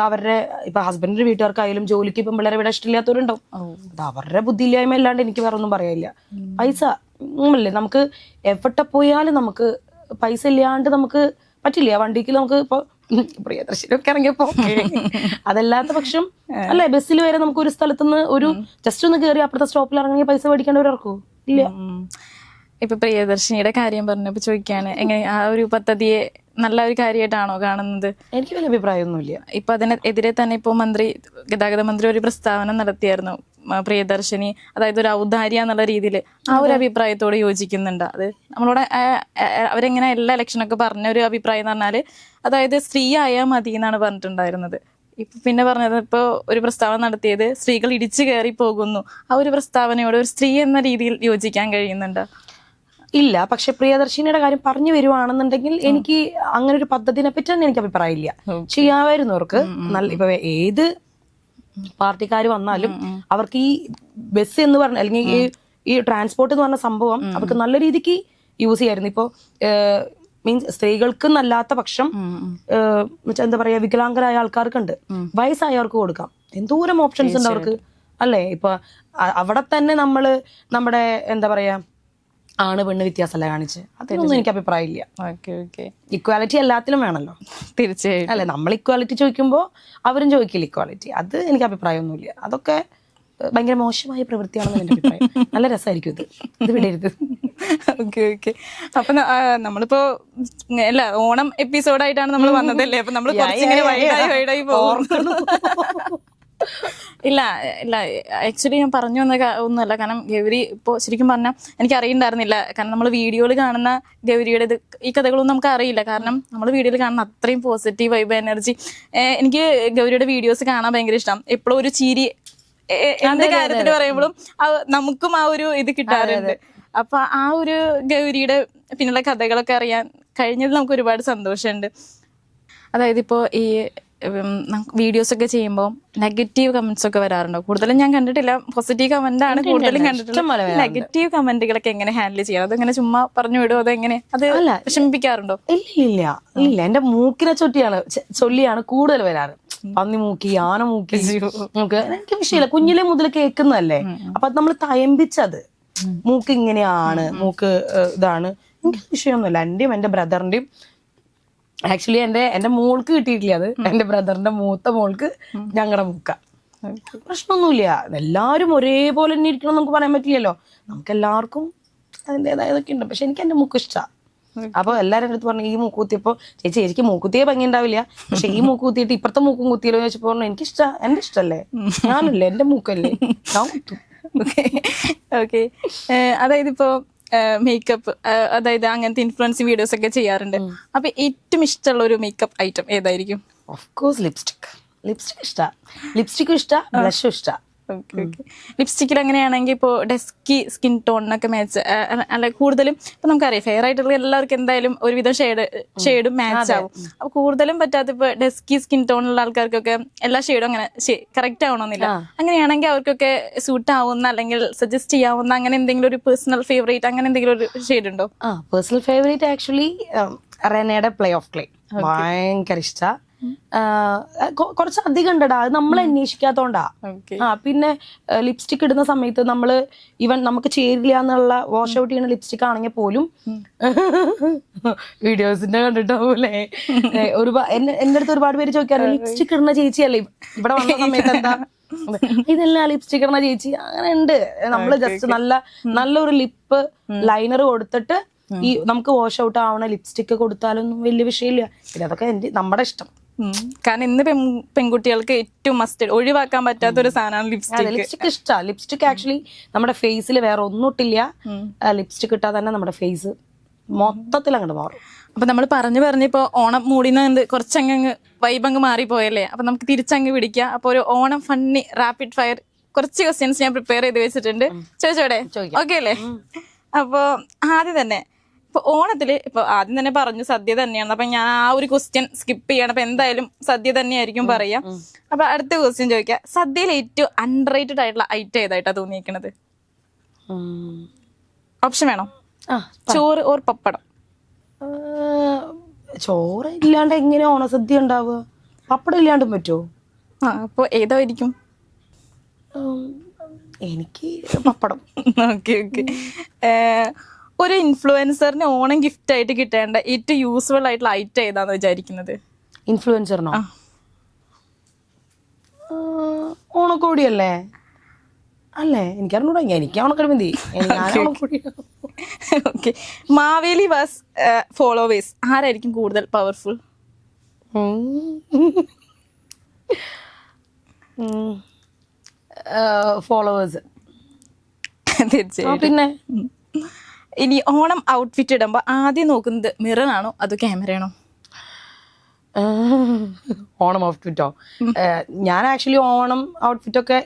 അവരുടെ ഇപ്പൊ ഹസ്ബൻഡിന്റെ വീട്ടുകാർക്കായാലും ജോലിക്ക് ഇപ്പം പിള്ളേരെ വിടാൻ ഇഷ്ടമില്ലാത്തവരുണ്ടാവും. അത് അവരുടെ ബുദ്ധിയില്ലായ്മ അല്ലാണ്ട് എനിക്ക് വേറെ ഒന്നും പറയാനില്ല. പൈസ അല്ലേ, നമുക്ക് എവിടെ പോയാലും നമുക്ക് പൈസ ഇല്ലാണ്ട് നമുക്ക് പറ്റില്ല. വണ്ടിക്ക് നമുക്ക് ഇപ്പൊ പ്രിയദർശനമൊക്കെ ഇറങ്ങിയപ്പോ അതല്ലാത്ത പക്ഷം അല്ലെ, ബസ്സിൽ വരെ നമുക്ക് ഒരു സ്ഥലത്തുനിന്ന് ഒരു ജസ്റ്റ് ഒന്ന് കയറി അപ്പുറത്തെ സ്റ്റോപ്പിൽ ഇറങ്ങി പൈസ മേടിക്കേണ്ടവരിറക്കൂ ഇല്ല. ഇപ്പൊ പ്രിയദർശിനിയുടെ കാര്യം പറഞ്ഞപ്പോ ചോദിക്കാണ്, എങ്ങനെ ആ ഒരു പദ്ധതിയെ നല്ല ഒരു കാര്യമായിട്ടാണോ കാണുന്നത്? എനിക്ക് വലിയ അഭിപ്രായമൊന്നുമില്ല. ഇപ്പൊ അതിനെതിരെ തന്നെ ഇപ്പൊ ഗതാഗത മന്ത്രി ഒരു പ്രസ്താവന നടത്തിയായിരുന്നു, പ്രിയദർശിനി അതായത് ഒരു ഔദാര്യ എന്നുള്ള രീതിയിൽ. ആ ഒരു അഭിപ്രായത്തോട് യോജിക്കുന്നുണ്ട്? അത് നമ്മളോട് അവരെങ്ങനെ എല്ലാ ഇലക്ഷനൊക്കെ പറഞ്ഞ ഒരു അഭിപ്രായം എന്ന് പറഞ്ഞാല് അതായത് സ്ത്രീ ആയാൽ മതി എന്നാണ് പറഞ്ഞിട്ടുണ്ടായിരുന്നത്. ഇപ്പൊ പിന്നെ പറഞ്ഞത് ഇപ്പൊ ഒരു പ്രസ്താവന നടത്തിയത് സ്ത്രീകൾ ഇടിച്ചു കയറി പോകുന്നു. ആ ഒരു പ്രസ്താവനയോട് ഒരു സ്ത്രീ എന്ന രീതിയിൽ യോജിക്കാൻ കഴിയുന്നുണ്ടോ? ഇല്ല. പക്ഷെ പ്രിയദർശിനിയുടെ കാര്യം പറഞ്ഞു വരുവാണെന്നുണ്ടെങ്കിൽ എനിക്ക് അങ്ങനെ ഒരു പദ്ധതിനെ പറ്റി തന്നെ എനിക്ക് അഭിപ്രായം ഇല്ല. ചെയ്യാമായിരുന്നു അവർക്ക്. നല്ല ഇപ്പൊ ഏത് പാർട്ടിക്കാർ വന്നാലും അവർക്ക് ഈ ബസ് എന്ന് പറഞ്ഞ അല്ലെങ്കിൽ ഈ ട്രാൻസ്പോർട്ട് എന്ന് പറഞ്ഞ സംഭവം അവർക്ക് നല്ല രീതിക്ക് യൂസ് ചെയ്യായിരുന്നു. ഇപ്പോ മീൻസ് സ്ത്രീകൾക്ക് നല്ലാത്ത പക്ഷം എന്താ പറയാ, വികലാംഗരായ ആൾക്കാർക്കുണ്ട്, വയസ്സായവർക്ക് കൊടുക്കാം. എന്തോരം ഓപ്ഷൻസ് ഉണ്ട് അവർക്ക് അല്ലേ. ഇപ്പൊ അവിടെ തന്നെ നമ്മുടെ എന്താ പറയാ ആണ് പെണ്ണ് വ്യത്യാസമല്ല കാണിച്ച്, അതിനൊന്നും എനിക്ക് അഭിപ്രായം ഇല്ല. ഇക്വാലിറ്റി എല്ലാത്തിലും വേണമല്ലോ, തീർച്ചയായും അല്ലെ. നമ്മൾ ഇക്വാലിറ്റി ചോദിക്കുമ്പോൾ അവരും ചോദിക്കില്ല ഇക്വാലിറ്റി. അത് എനിക്ക് അഭിപ്രായമൊന്നുമില്ല. അതൊക്കെ ഭയങ്കര മോശമായ പ്രവൃത്തിയാണെന്ന് എന്റെ അഭിപ്രായം. നല്ല രസമായിരിക്കും ഇത് വിടരുത്. Okay okay. അപ്പൊ നമ്മളിപ്പോ അല്ല ഓണം എപ്പിസോഡായിട്ടാണ് നമ്മൾ വന്നതല്ലേ, അപ്പൊ നമ്മൾ കുറച്ചിങ്ങനെ വൈഡായി പോകും. ഇല്ല ആക്ച്വലി ഞാൻ പറഞ്ഞു വന്ന ഒന്നുമല്ല. കാരണം ഗൗരി ഇപ്പോൾ ശരിക്കും പറഞ്ഞാൽ എനിക്ക് അറിയണ്ടായിരുന്നില്ല. കാരണം നമ്മൾ വീഡിയോയിൽ കാണുന്ന ഗൗരിയുടെ ഈ കഥകളൊന്നും നമുക്ക് അറിയില്ല. കാരണം നമ്മൾ വീഡിയോയിൽ കാണുന്ന അത്രയും പോസിറ്റീവ് വൈബ് എനർജി. എനിക്ക് ഗൗരിയുടെ വീഡിയോസ് കാണാൻ ഭയങ്കര ഇഷ്ടം. എപ്പോഴും ഒരു ചിരി എന്ത് കാര്യത്തിൽ പറയുമ്പോഴും നമുക്കും ആ ഒരു ഇത് കിട്ടാറുണ്ട്. അപ്പൊ ആ ഒരു ഗൗരിയുടെ പിന്നുള്ള കഥകളൊക്കെ അറിയാൻ കഴിഞ്ഞതിൽ നമുക്ക് ഒരുപാട് സന്തോഷമുണ്ട്. അതായത് ഇപ്പോൾ ഈ വീഡിയോസ് ഒക്കെ ചെയ്യുമ്പോൾ നെഗറ്റീവ് കമന്റ്സ് ഒക്കെ വരാറുണ്ടോ? കൂടുതലും ഞാൻ കണ്ടിട്ടില്ല, പോസിറ്റീവ് കമന്റ് ആണ് കൂടുതലും കണ്ടിട്ടുള്ളത്. നെഗറ്റീവ് കമന്റുകളൊക്കെ എങ്ങനെ ഹാൻഡിൽ ചെയ്യണം? അതെങ്ങനെ ചുമ്മാ പറഞ്ഞു വിടുമോ? അതെങ്ങനെ അത് വിഷമിപ്പിക്കാറുണ്ടോ? ഇല്ല എന്റെ മൂക്കിനെ ചൊല്ലിയാണ് കൂടുതൽ വരാറ്. പന്നി മൂക്കി, ആന മൂക്കി, നമുക്ക് എനിക്ക് വിഷയമില്ല. കുഞ്ഞിലെ മുതൽ കേൾക്കുന്നതല്ലേ, അപ്പൊ നമ്മൾ തയമ്പിച്ചത് മൂക്ക് ഇങ്ങനെയാണ്, മൂക്ക് ഇതാണ്, എനിക്ക് വിഷയമൊന്നുമില്ല. എന്റെയും എന്റെ ബ്രദറിന്റെയും ആക്ച്വലി എന്റെ മോൾക്ക് കിട്ടിയിട്ടില്ല. അത് എന്റെ ബ്രദറിന്റെ മൂത്ത മോൾക്ക് ഞങ്ങളുടെ മൂക്ക. പ്രശ്നമൊന്നുമില്ല. എല്ലാവരും ഒരേപോലെ തന്നെ ഇരിക്കണം നമുക്ക് പറയാൻ പറ്റില്ലല്ലോ. നമുക്ക് എല്ലാവർക്കും അതിൻ്റെതായതൊക്കെ ഉണ്ട്. പക്ഷെ എനിക്ക് എന്റെ മൂക്ക് ഇഷ്ടമാണ്. അപ്പൊ എല്ലാവരും അടുത്ത് പറഞ്ഞു ഈ മൂക്ക് കുത്തിയപ്പോ ചേച്ചി എനിക്ക് മൂക്കുത്തിയെ ഭംഗി ഉണ്ടാവില്ല, പക്ഷെ ഈ മൂക്ക് കുത്തിയിട്ട് ഇപ്പുറത്തെ മൂക്കും കുത്തിയല്ലോ ചോദിച്ചപ്പോ പറഞ്ഞു എനിക്കിഷ്ട, എന്റെ ഇഷ്ടല്ലേ, ഞാനല്ലേ, എന്റെ മൂക്കല്ലേ, ഞാൻ കുത്തും. ഓക്കെ. അതായത് ഇപ്പോ മേക്കപ്പ്, അതായത് അങ്ങനത്തെ ഇൻഫ്ലുവൻസിങ് വീഡിയോസ് ഒക്കെ ചെയ്യാറുണ്ട്. അപ്പൊ ഏറ്റവും ഇഷ്ടമുള്ള ഒരു മേക്കപ്പ് ഐറ്റം ഏതായിരിക്കും? ഓഫ് കോഴ്സ് ലിപ്സ്റ്റിക് ഇഷ്ട, ലിപ്സ്റ്റിക്കും ഇഷ്ട, ബ്ലഷും ഇഷ്ട. ലിപ്സ്റ്റിക്കിൽ അങ്ങനെയാണെങ്കിൽ ഇപ്പോൾ ഡെസ്കി സ്കിൻ ടോണിനൊക്കെ മാച്ച് അല്ല കൂടുതലും ഇപ്പൊ നമുക്കറിയാം ഫെയർ ആയിട്ടുള്ള എല്ലാവർക്കും എന്തായാലും ഒരുവിധം ഷെയ്ഡും മാച്ച് ആവും. അപ്പൊ കൂടുതലും പറ്റാത്ത ഇപ്പൊ ഡെസ്കി സ്കിൻ ടോണുള്ള ആൾക്കാർക്കൊക്കെ എല്ലാ ഷെയ്ഡും അങ്ങനെ കറക്റ്റ് ആവണമെന്നില്ല. അങ്ങനെയാണെങ്കിൽ അവർക്കൊക്കെ സൂട്ട് ആവുന്ന അല്ലെങ്കിൽ സജസ്റ്റ് ചെയ്യാവുന്ന അങ്ങനെ എന്തെങ്കിലും ഒരു പേഴ്സണൽ ഫേവറേറ്റ് അങ്ങനെ എന്തെങ്കിലും ഒരു ഷെയ്ഡ് ഉണ്ടോ? പേഴ്സണൽ ഫേവറേറ്റ് ആക്ച്വലി റെനയുടെ പ്ലേ ഓഫ് ക്ലേ ഭയങ്കര ഇഷ്ടാ. കുറച്ച് അധികം ഉണ്ടടാ, അത് നമ്മൾ അന്വേഷിക്കാത്തോണ്ടാ. പിന്നെ ലിപ്സ്റ്റിക് ഇടുന്ന സമയത്ത് നമ്മള് ഈവൻ നമുക്ക് ചേരില്ല എന്നുള്ള വാഷ് ഔട്ട് ചെയ്യുന്ന ലിപ്സ്റ്റിക് ആണെങ്കിൽ പോലും വീഡിയോസിന്റെ കണ്ടിട്ടാവൂലേ എന്റെ അടുത്ത് ഒരുപാട് പേര് ചോദിക്കാറ് ലിപ്സ്റ്റിക് ഇടുന്ന ചേച്ചിയല്ലേ ഇവിടെ വന്ന സമയത്ത് എന്താ ഇതെല്ലാം ലിപ്സ്റ്റിക് ഇടുന്ന ചേച്ചി. അങ്ങനെ ഉണ്ട്. നമ്മള് ജസ്റ്റ് നല്ലൊരു ലിപ്പ് ലൈനർ കൊടുത്തിട്ട് ഈ നമുക്ക് വാഷ് ഔട്ട് ആവണ ലിപ്സ്റ്റിക് കൊടുത്താലൊന്നും വലിയ വിഷയമില്ല. പിന്നെ അതൊക്കെ നമ്മുടെ ഇഷ്ടം. കാരണം ഇന്ന് പെൺകുട്ടികൾക്ക് ഏറ്റവും മസ്റ്റ് ഒഴിവാക്കാൻ പറ്റാത്ത ഒരു സാധനമാണ് ലിപ്സ്റ്റിക്. ലിപ്സ്റ്റിക് ഇഷ്ടാ. ലിപ്സ്റ്റിക് ആക്ച്വലി നമ്മുടെ ഫേസിൽ വേറെ ഒന്നും ഇട്ടില്ല, ലിപ്സ്റ്റിക് ഇട്ടാൽ തന്നെ നമ്മുടെ ഫേസ് മൊത്തത്തിൽ അങ്ങോട്ട് മാറും. അപ്പൊ നമ്മൾ പറഞ്ഞിപ്പോ ഓണം മൂടിന്ന് കുറച്ചങ്ങ് വൈബങ്ങ് മാറിപ്പോയല്ലേ. അപ്പൊ നമുക്ക് തിരിച്ചങ്ങ് പിടിക്കാം. അപ്പൊ ഒരു ഓണം ഫണ്ണി റാപ്പിഡ് ഫയർ കുറച്ച് ക്വസ്റ്റ്യൻസ് ഞാൻ പ്രിപ്പയർ ചെയ്ത് വെച്ചിട്ടുണ്ട്. ചോദിച്ചോടെ? ഓക്കെ അല്ലേ? അപ്പൊ ആദ്യം തന്നെ ഇപ്പൊ ഓണത്തില് ഇപ്പൊ ആദ്യം തന്നെ പറഞ്ഞു സദ്യ തന്നെയാണ്. അപ്പൊ ഞാൻ ആ ഒരു ക്വസ്റ്റ്യൻ സ്കിപ്പ് ചെയ്യണം. അപ്പൊ എന്തായാലും സദ്യ തന്നെയായിരിക്കും പറയാ. അപ്പൊ അടുത്ത ക്വസ്റ്റ്യൻ ചോദിക്കാം, സദ്യയിൽ ഏറ്റവും അൺറേറ്റഡ് ആയിട്ടുള്ള ഐറ്റം ഏതായിട്ടാ തോന്നിയിരിക്കണത്? ഓപ്ഷൻ വേണോ? ചോറ് ഓർ പപ്പടം? ചോറ് ഇല്ലാണ്ട് എങ്ങനെ ഓണസദ്യ ഉണ്ടാവുക? പപ്പടം ഇല്ലാണ്ടും പറ്റുമോ? അപ്പൊ ഏതായിരിക്കും? എനിക്ക് പപ്പടം. ഓക്കെ. ഒരു ഇൻഫ്ലുവൻസറിന് ഓണം ഗിഫ്റ്റ് ആയിട്ട് കിട്ടേണ്ട ഏറ്റവും യൂസ്ഫുൾ ആയിട്ടുള്ള ഐറ്റം ഏതാന്ന് വിചാരിക്കുന്നത്? ഇൻഫ്ലുവൻസറിനോ? ഓണക്കോടിയല്ലേ? അല്ലേ? എനിക്കറിഞ്ഞൂടാ. എനിക്ക് ഓണക്കോടി മതി. ഓക്കെ. മാവേലി വാസ് ഫോളോവേഴ്സ് ആരായിരിക്കും കൂടുതൽ പവർഫുൾ? ഫോളോവേഴ്സ്. തീർച്ചയായും. പിന്നെ ഇനി ഓണം ഔട്ട്ഫിറ്റ് ഇടുമ്പോ ആദ്യം നോക്കുന്നത് മിറർ ആണോ അതോ ക്യാമറയാണോ? ഓണം ഔട്ട്ഫിറ്റോ? ഞാൻ ആക്ച്വലി ഓണം ഔട്ട്ഫിറ്റ് ഒക്കെ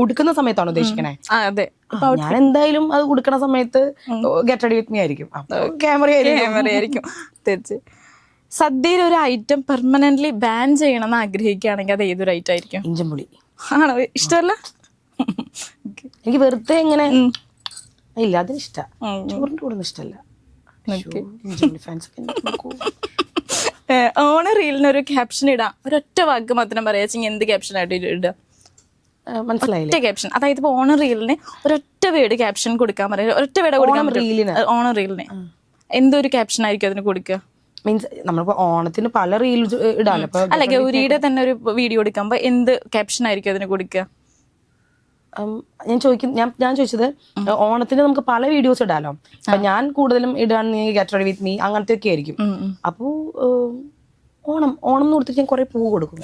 ഉടുക്കുന്ന സമയത്താണോ ഉദ്ദേശിക്കണേ? അതെ. ഞാൻ എന്തായാലും അത് ഉടുക്കണ സമയത്ത് ഗെറ്റ് റെഡി വിത്ത് മീ ആയിരിക്കും. ക്യാമറയായിരിക്കും. തീർച്ചയായും. സദ്യയിൽ ഒരു ഐറ്റം പെർമനന്റ്ലി ബാൻ ചെയ്യണമെന്ന് ആഗ്രഹിക്കുകയാണെങ്കിൽ അത് ഏതൊരു ഐറ്റം ആയിരിക്കും? ഇഞ്ചമ്പുളി. ആണോ? ഇഷ്ടമല്ല? എനിക്ക് വെറുതെ ഇങ്ങനെ ഇല്ല, അതിന് ഇഷ്ടം. ചോറിന്റെ കൂടെ ഇഷ്ടമല്ല. ഓണ റീലിന് ഒരു ക്യാപ്ഷൻ ഇടാം, ഒരൊറ്റ വാക്ക് മാത്രം പറയാച്ചെങ്കിൽ എന്ത് ക്യാപ്ഷൻ ആയിട്ട് ഇടുക? മനസ്സിലായില്ല. ക്യാപ്ഷൻ, അതായത് ഇപ്പൊ ഓണ റീലിന് ഒരൊറ്റ വേർഡ് ക്യാപ്ഷൻ കൊടുക്കാൻ പറയാം. ഒരൊറ്റ വേർഡ് കൊടുക്കാൻ പറ്റും ഓണ റീലിന്. എന്തൊരു ക്യാപ്ഷൻ ആയിരിക്കും അതിന് കൊടുക്കുക? മീൻസ് നമ്മളിപ്പോ ഓണത്തിന് പല റീൽസ് ഇടാലോ. അല്ല, ഗൗരിയുടെ തന്നെ ഒരു വീഡിയോ എടുക്കുമ്പോ എന്ത് ക്യാപ്ഷൻ ആയിരിക്കും അതിന് കൊടുക്കുക? ഞാൻ ചോദിച്ചത് ഓണത്തിന് നമുക്ക് പല വീഡിയോസ് ഇടാലോ. അപ്പൊ ഞാൻ കൂടുതലും ഇടുകയാണെങ്കിൽ ഗെറ്റ് റെഡി വിത്ത് മീ അങ്ങനത്തെ ഒക്കെ ആയിരിക്കും. അപ്പോ ഓണം എന്ന് കൊടുത്തിട്ട് ഞാൻ കുറെ പൂ കൊടുക്കും.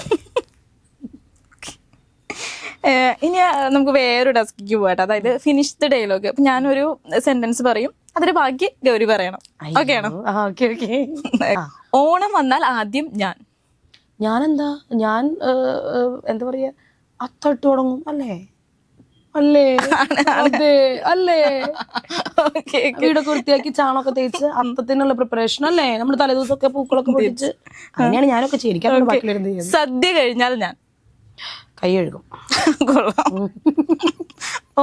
ഇനി നമുക്ക് വേറൊരു ടാസ്കിക്ക് പോകട്ടെ. അതായത് ഫിനിഷ് ദ ഡയലോഗ്. അപ്പൊ ഞാനൊരു സെന്റൻസ് പറയും, അതിന്റെ ബാക്കി ഗൗരി പറയണം. ഓക്കെ ആണോ? ഓണം വന്നാൽ ആദ്യം ഞാൻ എന്താ പറയാ, അത്തട്ട് തുടങ്ങും. അല്ലേ? വീടൊക്കെ വൃത്തിയാക്കി ചാണൊക്കെ തേച്ച് അത്തത്തിനുള്ള പ്രിപ്പറേഷൻ അല്ലേ? നമ്മൾ തലേദിവസമൊക്കെ പൂക്കളൊക്കെ പൊട്ടിച്ച് അങ്ങനെയാണ് ഞാനൊക്കെ ചെയ്യും. സദ്യ കഴിഞ്ഞാൽ ഞാൻ കൈ കഴുകും.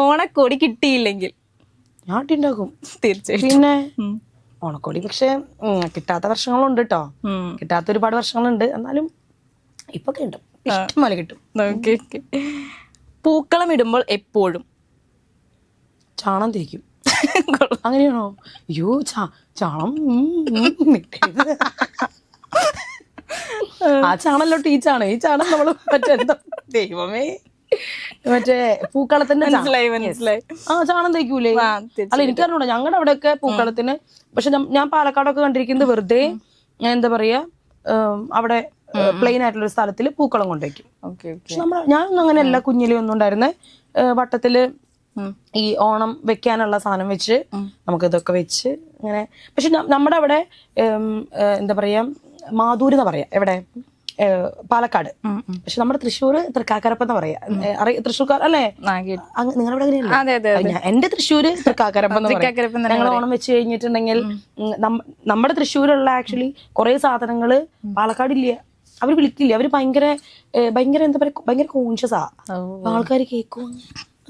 ഓണക്കോടി കിട്ടിയില്ലെങ്കിൽ ഞാട്ടിണ്ടാക്കും. തീർച്ചയായിട്ടും. പിന്നെ ഓണക്കോടി പക്ഷെ കിട്ടാത്ത വർഷങ്ങളുണ്ട് കേട്ടോ. കിട്ടാത്ത ഒരുപാട് വർഷങ്ങളുണ്ട്. എന്നാലും ഇപ്പൊ കിട്ടും, ഇഷ്ടംപോലെ കിട്ടും. പൂക്കളം ഇടുമ്പോൾ എപ്പോഴും ചാണം തേക്കും. അങ്ങനെയാണോ? അയ്യോ, ചാണം ആ ചാണല്ലോട്ട് ഈ ചാണം നമ്മള് മറ്റെന്താ ദൈവമേ, മറ്റേ പൂക്കളത്തിന്റെ ചാണം തേക്കൂലേ? അല്ല, എനിക്കറിഞ്ഞൂടാ. ഞങ്ങളുടെ അവിടെയൊക്കെ പൂക്കളത്തിന്, പക്ഷെ ഞാൻ പാലക്കാടൊക്കെ കണ്ടിരിക്കുന്നത് വെറുതെ എന്താ പറയാ, അവിടെ പ്ലെയിൻ ആയിട്ടുള്ള ഒരു സ്ഥലത്തിൽ പൂക്കളം കൊണ്ടുവയ്ക്കും. പക്ഷെ ഞാനൊന്നും അങ്ങനെയല്ല. കുഞ്ഞിലേ ഒന്നും ഉണ്ടായിരുന്നേ വട്ടത്തില് ഈ ഓണം വെക്കാനുള്ള സാധനം വെച്ച് നമുക്ക് ഇതൊക്കെ വെച്ച് അങ്ങനെ. പക്ഷെ നമ്മുടെ അവിടെ എന്താ പറയാ, മാധൂരി എന്ന് പറയാ. എവിടെ? പാലക്കാട്. പക്ഷെ നമ്മുടെ തൃശ്ശൂർ തൃക്കാക്കരപ്പ എന്ന് പറയാ. തൃശ്ശൂർക്കാർ അല്ലേ? നിങ്ങളുടെ എങ്ങനെയല്ലേ? എന്റെ തൃശ്ശൂര് തൃക്കാക്കരപ്പ എന്ന് പറയാം. ഞങ്ങൾ ഓണം വെച്ച് കഴിഞ്ഞിട്ടുണ്ടെങ്കിൽ നമ്മുടെ തൃശ്ശൂരുള്ള ആക്ച്വലി കുറെ സാധനങ്ങള് പാലക്കാടില്ല. അവര് വിളിക്കില്ല. അവര് ഭയങ്കര എന്താ പറയാ, ഭയങ്കര കോൺഷ്യസാ. ആൾക്കാർ കേൾക്കും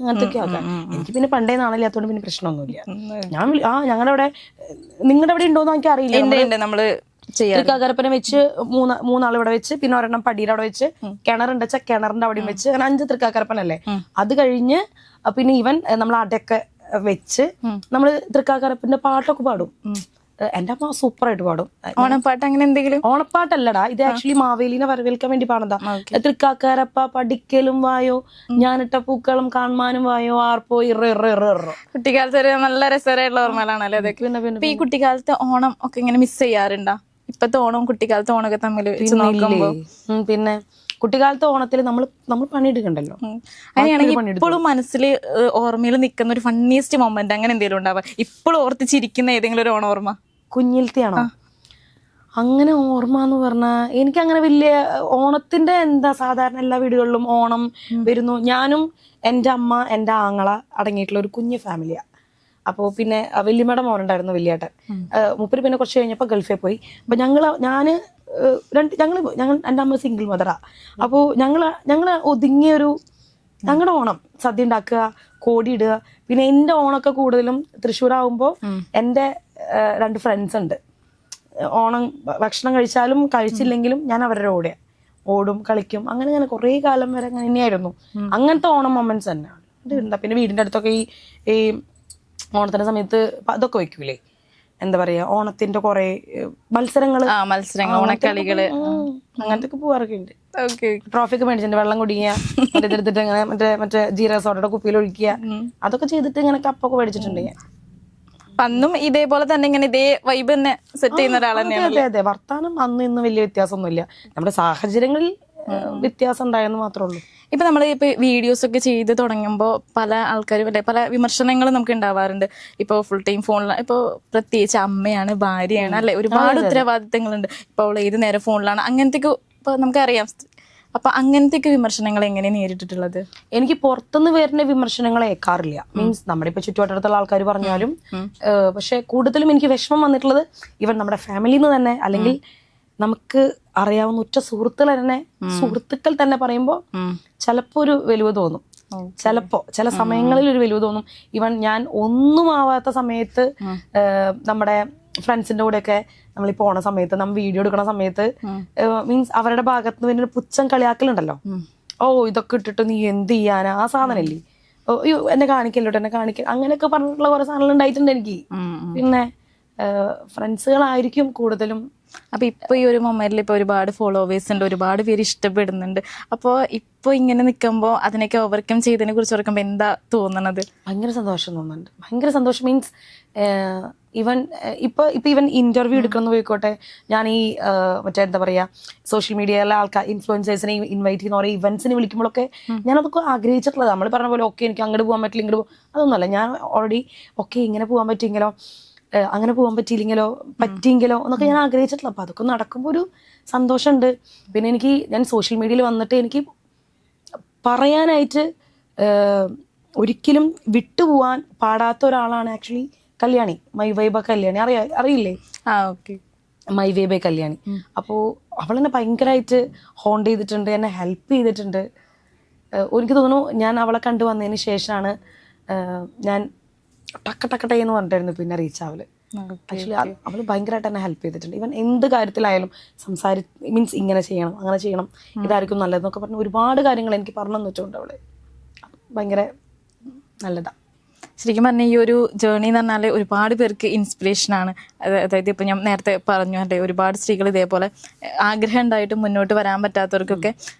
അങ്ങനത്തെ ആൾക്കാർ. എനിക്ക് പിന്നെ പണ്ടേ നാളില്ലാത്തോണ്ട് പിന്നെ പ്രശ്നമൊന്നുമില്ല. ഞങ്ങളുടെ അവിടെ, നിങ്ങളുടെ അവിടെ ഉണ്ടോന്ന് എനിക്ക് അറിയില്ല. നമ്മള് തൃക്കാക്കരപ്പനെ വെച്ച് മൂന്നാൾ ഇവിടെ വെച്ച്, പിന്നെ ഒരെണ്ണം പടിയുടെ അവിടെ വെച്ച്, കിണറുണ്ട് വെച്ചാൽ കിണറിന്റെ അവിടെയും വെച്ച്, അങ്ങനെ 5 തൃക്കാക്കരപ്പനല്ലേ. അത് കഴിഞ്ഞ് പിന്നെ ഇവൻ നമ്മൾ അടയൊക്കെ വെച്ച് നമ്മള് തൃക്കാക്കരപ്പന്റെ പാട്ടൊക്കെ പാടും. എന്റെ അമ്മ സൂപ്പർ ആയിട്ട് പാടും. ഓണപ്പാട്ട് അങ്ങനെ എന്തെങ്കിലും? ഓണപ്പാട്ടല്ലടാ, ഇത് ആക്ച്വലി മാവേലിനെ വരവേൽക്കാൻ വേണ്ടി പാടുന്നതാ. തൃക്കാക്കരപ്പ പഠിക്കലും വായോ, ഞാനിട്ട പൂക്കളും കാണാനും വായോ, ആർപ്പോ ഇറോ. കുട്ടിക്കാലത്ത് ഒരു നല്ല രസകരമായിട്ടുള്ള ഓർമ്മകളാണല്ലേ അതൊക്കെ. പിന്നെ ഈ കുട്ടിക്കാലത്തെ ഓണം ഒക്കെ ഇങ്ങനെ മിസ് ചെയ്യാറുണ്ടോ? ഇപ്പത്തെ ഓണവും കുട്ടിക്കാലത്തെ ഓണമൊക്കെ തമ്മിൽ നോക്കുമ്പോ? പിന്നെ കുട്ടിക്കാലത്തെ ഓണത്തിൽ നമ്മൾ പണിയെടുക്കണ്ടല്ലോ. അങ്ങനെയാണെങ്കിൽ ഇപ്പോഴും മനസ്സിൽ ഓർമ്മയിൽ നിൽക്കുന്ന ഒരു ഫണ്ണിയസ്റ്റ് മൊമെന്റ് അങ്ങനെ എന്തെങ്കിലും ഉണ്ടാവുക, ഇപ്പോഴും ഓർത്തിച്ചിരിക്കുന്ന ഏതെങ്കിലും ഒരു ഓണം ഓർമ്മ? കുഞ്ഞിലത്തെയാണോ? അങ്ങനെ ഓർമ്മ എന്ന് പറഞ്ഞാൽ എനിക്കങ്ങനെ വലിയ ഓണത്തിന്റെ എന്താ, സാധാരണ എല്ലാ വീടുകളിലും ഓണം വരുന്നു. ഞാനും എൻ്റെ അമ്മ എൻ്റെ ആങ്ങള അടങ്ങിയിട്ടുള്ള ഒരു കുഞ്ഞു ഫാമിലിയാ. അപ്പോൾ പിന്നെ വല്യമ്മയുടെ മോനുണ്ടായിരുന്നു, വലിയേട്ടൻ. മുപ്പര് പിന്നെ കുറച്ച് കഴിഞ്ഞപ്പോൾ ഗൾഫിൽ പോയി. അപ്പൊ ഞങ്ങൾ എൻ്റെ അമ്മ സിംഗിൾ മദറാ. അപ്പോൾ ഞങ്ങള് ഒതുങ്ങിയൊരു ഞങ്ങളുടെ ഓണം സദ്യ ഉണ്ടാക്കുക, കോടിയിടുക. പിന്നെ എൻ്റെ ഓണമൊക്കെ കൂടുതലും തൃശ്ശൂരാകുമ്പോൾ എൻ്റെ 2 ഫ്രണ്ട്സ് ഉണ്ട്. ഓണം ഭക്ഷണം കഴിച്ചാലും കഴിച്ചില്ലെങ്കിലും ഞാൻ അവരുടെ കൂടെ ഓടും, കളിക്കും. അങ്ങനെ കുറേ കാലം വരെ അങ്ങനെ തന്നെയായിരുന്നു. അങ്ങനത്തെ ഓണം മൊമെന്റ്സ് തന്നെയാണ്. അത് പിന്നെ വീടിൻ്റെ അടുത്തൊക്കെ ഈ ഓണത്തിന്റെ സമയത്ത് അതൊക്കെ വെക്കൂലേ, എന്താ പറയാ, ഓണത്തിന്റെ കുറെ മത്സരങ്ങള്, ഓണക്കളികള്, അങ്ങനത്തെ പോവാറൊക്കെ ഉണ്ട്. ട്രോഫിക്ക് മേടിച്ചിട്ടുണ്ട്. വെള്ളം കുടിക്കുക, എടുത്തിട്ട് ഇങ്ങനെ മറ്റേ ജീരക സോഡയുടെ കുപ്പിയിൽ ഒഴിക്കുക, അതൊക്കെ ചെയ്തിട്ട് ഇങ്ങനെ കപ്പൊക്കെ മേടിച്ചിട്ടുണ്ട് ഞാൻ. അന്നും ഇതേപോലെ തന്നെ ഇങ്ങനെ ഇതേ വൈബ് തന്നെ സെറ്റ് ചെയ്യുന്ന ഒരാൾ തന്നെയാണ്. അതെ, വർത്താനം അന്ന് ഇന്ന് വലിയ വ്യത്യാസമൊന്നുമില്ല. നമ്മുടെ സാഹചര്യങ്ങളിൽ വ്യത്യാസം ഉണ്ടായെന്ന് മാത്രമേ ഉള്ളൂ. ഇപ്പൊ നമ്മൾ വീഡിയോസ് ഒക്കെ ചെയ്ത് തുടങ്ങുമ്പോൾ പല ആൾക്കാരും അല്ലെ, പല വിമർശനങ്ങളും നമുക്ക് ഉണ്ടാവാറുണ്ട്. ഇപ്പൊ ഫുൾ ടൈം ഫോണിലാണ്, ഇപ്പൊ പ്രത്യേകിച്ച് അമ്മയാണ്, ഭാര്യയാണ് അല്ലെ, ഒരുപാട് ഉത്തരവാദിത്തങ്ങളുണ്ട്. ഇപ്പോൾ അവൾ ഏത് നേരം ഫോണിലാണ്, അങ്ങനത്തെ ഇപ്പൊ നമുക്കറിയാം. അപ്പൊ അങ്ങനത്തെ വിമർശനങ്ങൾ എങ്ങനെ നേരിട്ടിട്ടുള്ളത്? എനിക്ക് പുറത്തുനിന്ന് വരുന്ന വിമർശനങ്ങൾ ഏൽക്കാറില്ല. മീൻസ് നമ്മുടെ ഇപ്പൊ ചുറ്റുവട്ടത്തുള്ള ആൾക്കാർ പറഞ്ഞാലും, പക്ഷെ കൂടുതലും എനിക്ക് വിഷമം വന്നിട്ടുള്ളത് ഇവൻ നമ്മുടെ ഫാമിലിയിൽ നിന്ന് തന്നെ, അല്ലെങ്കിൽ നമുക്ക് അറിയാവുന്ന ഉറ്റ സുഹൃത്തുക്കൾ തന്നെ പറയുമ്പോൾ ചിലപ്പോ ഒരു വെലുവ് തോന്നും. ചില സമയങ്ങളിൽ ഒരു വെലുവ് തോന്നും. ഇവൻ ഞാൻ ഒന്നും ആവാത്ത സമയത്ത് നമ്മുടെ ഫ്രണ്ട്സിന്റെ കൂടെയൊക്കെ നമ്മളിപ്പോ പോണ സമയത്ത്, നമ്മൾ വീഡിയോ എടുക്കണ സമയത്ത് മീൻസ് അവരുടെ ഭാഗത്ത് നിന്ന് പിന്നെ പുച്ഛം കളിയാക്കലുണ്ടല്ലോ. ഇതൊക്കെ ഇട്ടിട്ട് നീ എന്ത് ചെയ്യാനാ, ആ സാധനം ഇല്ലേ, എന്നെ കാണിക്കല്ലോട്ടോ, എന്നെ കാണിക്കൽ, അങ്ങനെയൊക്കെ പറഞ്ഞിട്ടുള്ള കുറെ സാധനങ്ങൾ ഉണ്ടായിട്ടുണ്ട് എനിക്ക്. പിന്നെ ഫ്രണ്ട്സുകളായിരിക്കും കൂടുതലും. അപ്പൊ ഇപ്പൊ ഈ ഒരു മൊമെന്റിൽ ഇപ്പൊ ഒരുപാട് ഫോളോവേഴ്സ് ഉണ്ട്, ഒരുപാട് പേര് ഇഷ്ടപ്പെടുന്നുണ്ട്. അപ്പൊ ഇപ്പൊ ഇങ്ങനെ നിൽക്കുമ്പോൾ അതിനൊക്കെ ഓവർകം ചെയ്തതിനെ കുറിച്ച് ഓർക്കുമ്പോ എന്താ തോന്നണത്? ഭയങ്കര സന്തോഷം തോന്നുന്നുണ്ട്. ഭയങ്കര സന്തോഷം. മീൻസ് ഇവൻ ഇന്റർവ്യൂ എടുക്കണം പോയിക്കോട്ടെ, ഞാൻ ഈ മറ്റേ എന്താ പറയാ, സോഷ്യൽ മീഡിയയിലെ ആൾക്കാർ ഇൻഫ്ലുവൻസേഴ്സിനെ ഇൻവൈറ്റ് ചെയ്യുന്ന ഓരോ ഇവന്റ്സിനെ വിളിക്കുമ്പോഴൊക്കെ ഞാനതൊക്കെ ആഗ്രഹിച്ചിട്ടുള്ളത്. നമ്മൾ പറഞ്ഞ പോലെ ഓക്കെ എനിക്ക് അങ്ങോട്ട് പോകാൻ പറ്റില്ല, ഇങ്ങോട്ട് അതൊന്നുമല്ല. ഞാൻ ഓൾറെഡി ഓക്കെ ഇങ്ങനെ പോകാൻ പറ്റിയെങ്കിലോ, അങ്ങനെ പോകാൻ പറ്റിയില്ലെങ്കിലോ, പറ്റിയെങ്കിലോ എന്നൊക്കെ ഞാൻ ആഗ്രഹിച്ചിട്ടില്ല. അപ്പൊ അതൊക്കെ നടക്കുമ്പോൾ ഒരു സന്തോഷമുണ്ട്. പിന്നെ ഞാൻ സോഷ്യൽ മീഡിയയിൽ വന്നിട്ട് എനിക്ക് പറയാനായിട്ട് ഒരിക്കലും വിട്ടുപോവാൻ പാടാത്ത ഒരാളാണ് ആക്ച്വലി കല്യാണി, മൈ വൈബ കല്യാണി. അറിയില്ലേ? മൈ വൈബ കല്യാണി. അപ്പോൾ അവളെന്നെ ഭയങ്കരമായിട്ട് ഹോണ്ട് ചെയ്തിട്ടുണ്ട്, എന്നെ ഹെൽപ്പ് ചെയ്തിട്ടുണ്ട്. എനിക്ക് തോന്നുന്നു ഞാൻ അവളെ കണ്ടു വന്നതിന് ശേഷമാണ് ഞാൻ ടക്കട്ടെ എന്ന് പറഞ്ഞിട്ടായിരുന്നു പിന്നെ റീച്ച് ആവല്. ആക്ച്വലി അവള് ഭയങ്കരമായിട്ട് എന്നെ ഹെൽപ്പ് ചെയ്തിട്ടുണ്ട്. ഇവൻ എന്ത് കാര്യത്തിലായാലും മീൻസ് ഇങ്ങനെ ചെയ്യണം, അങ്ങനെ ചെയ്യണം, ഇതായിരിക്കും നല്ലതെന്നൊക്കെ പറഞ്ഞ് ഒരുപാട് കാര്യങ്ങൾ എനിക്ക് പറഞ്ഞു തന്നിട്ടുണ്ട്. അവള് ഭയങ്കര നല്ലതാ. ശരിക്കും പറഞ്ഞാൽ ഈ ഒരു ജേർണി എന്ന് പറഞ്ഞാൽ ഒരുപാട് പേർക്ക് ഇൻസ്പിറേഷനാണ്. അതായത് ഇപ്പം ഞാൻ നേരത്തെ പറഞ്ഞു അല്ലേ, ഒരുപാട് സ്ത്രീകൾ ഇതേപോലെ ആഗ്രഹം ഉണ്ടായിട്ട് മുന്നോട്ട് വരാൻ പറ്റാത്തവർക്കൊക്കെ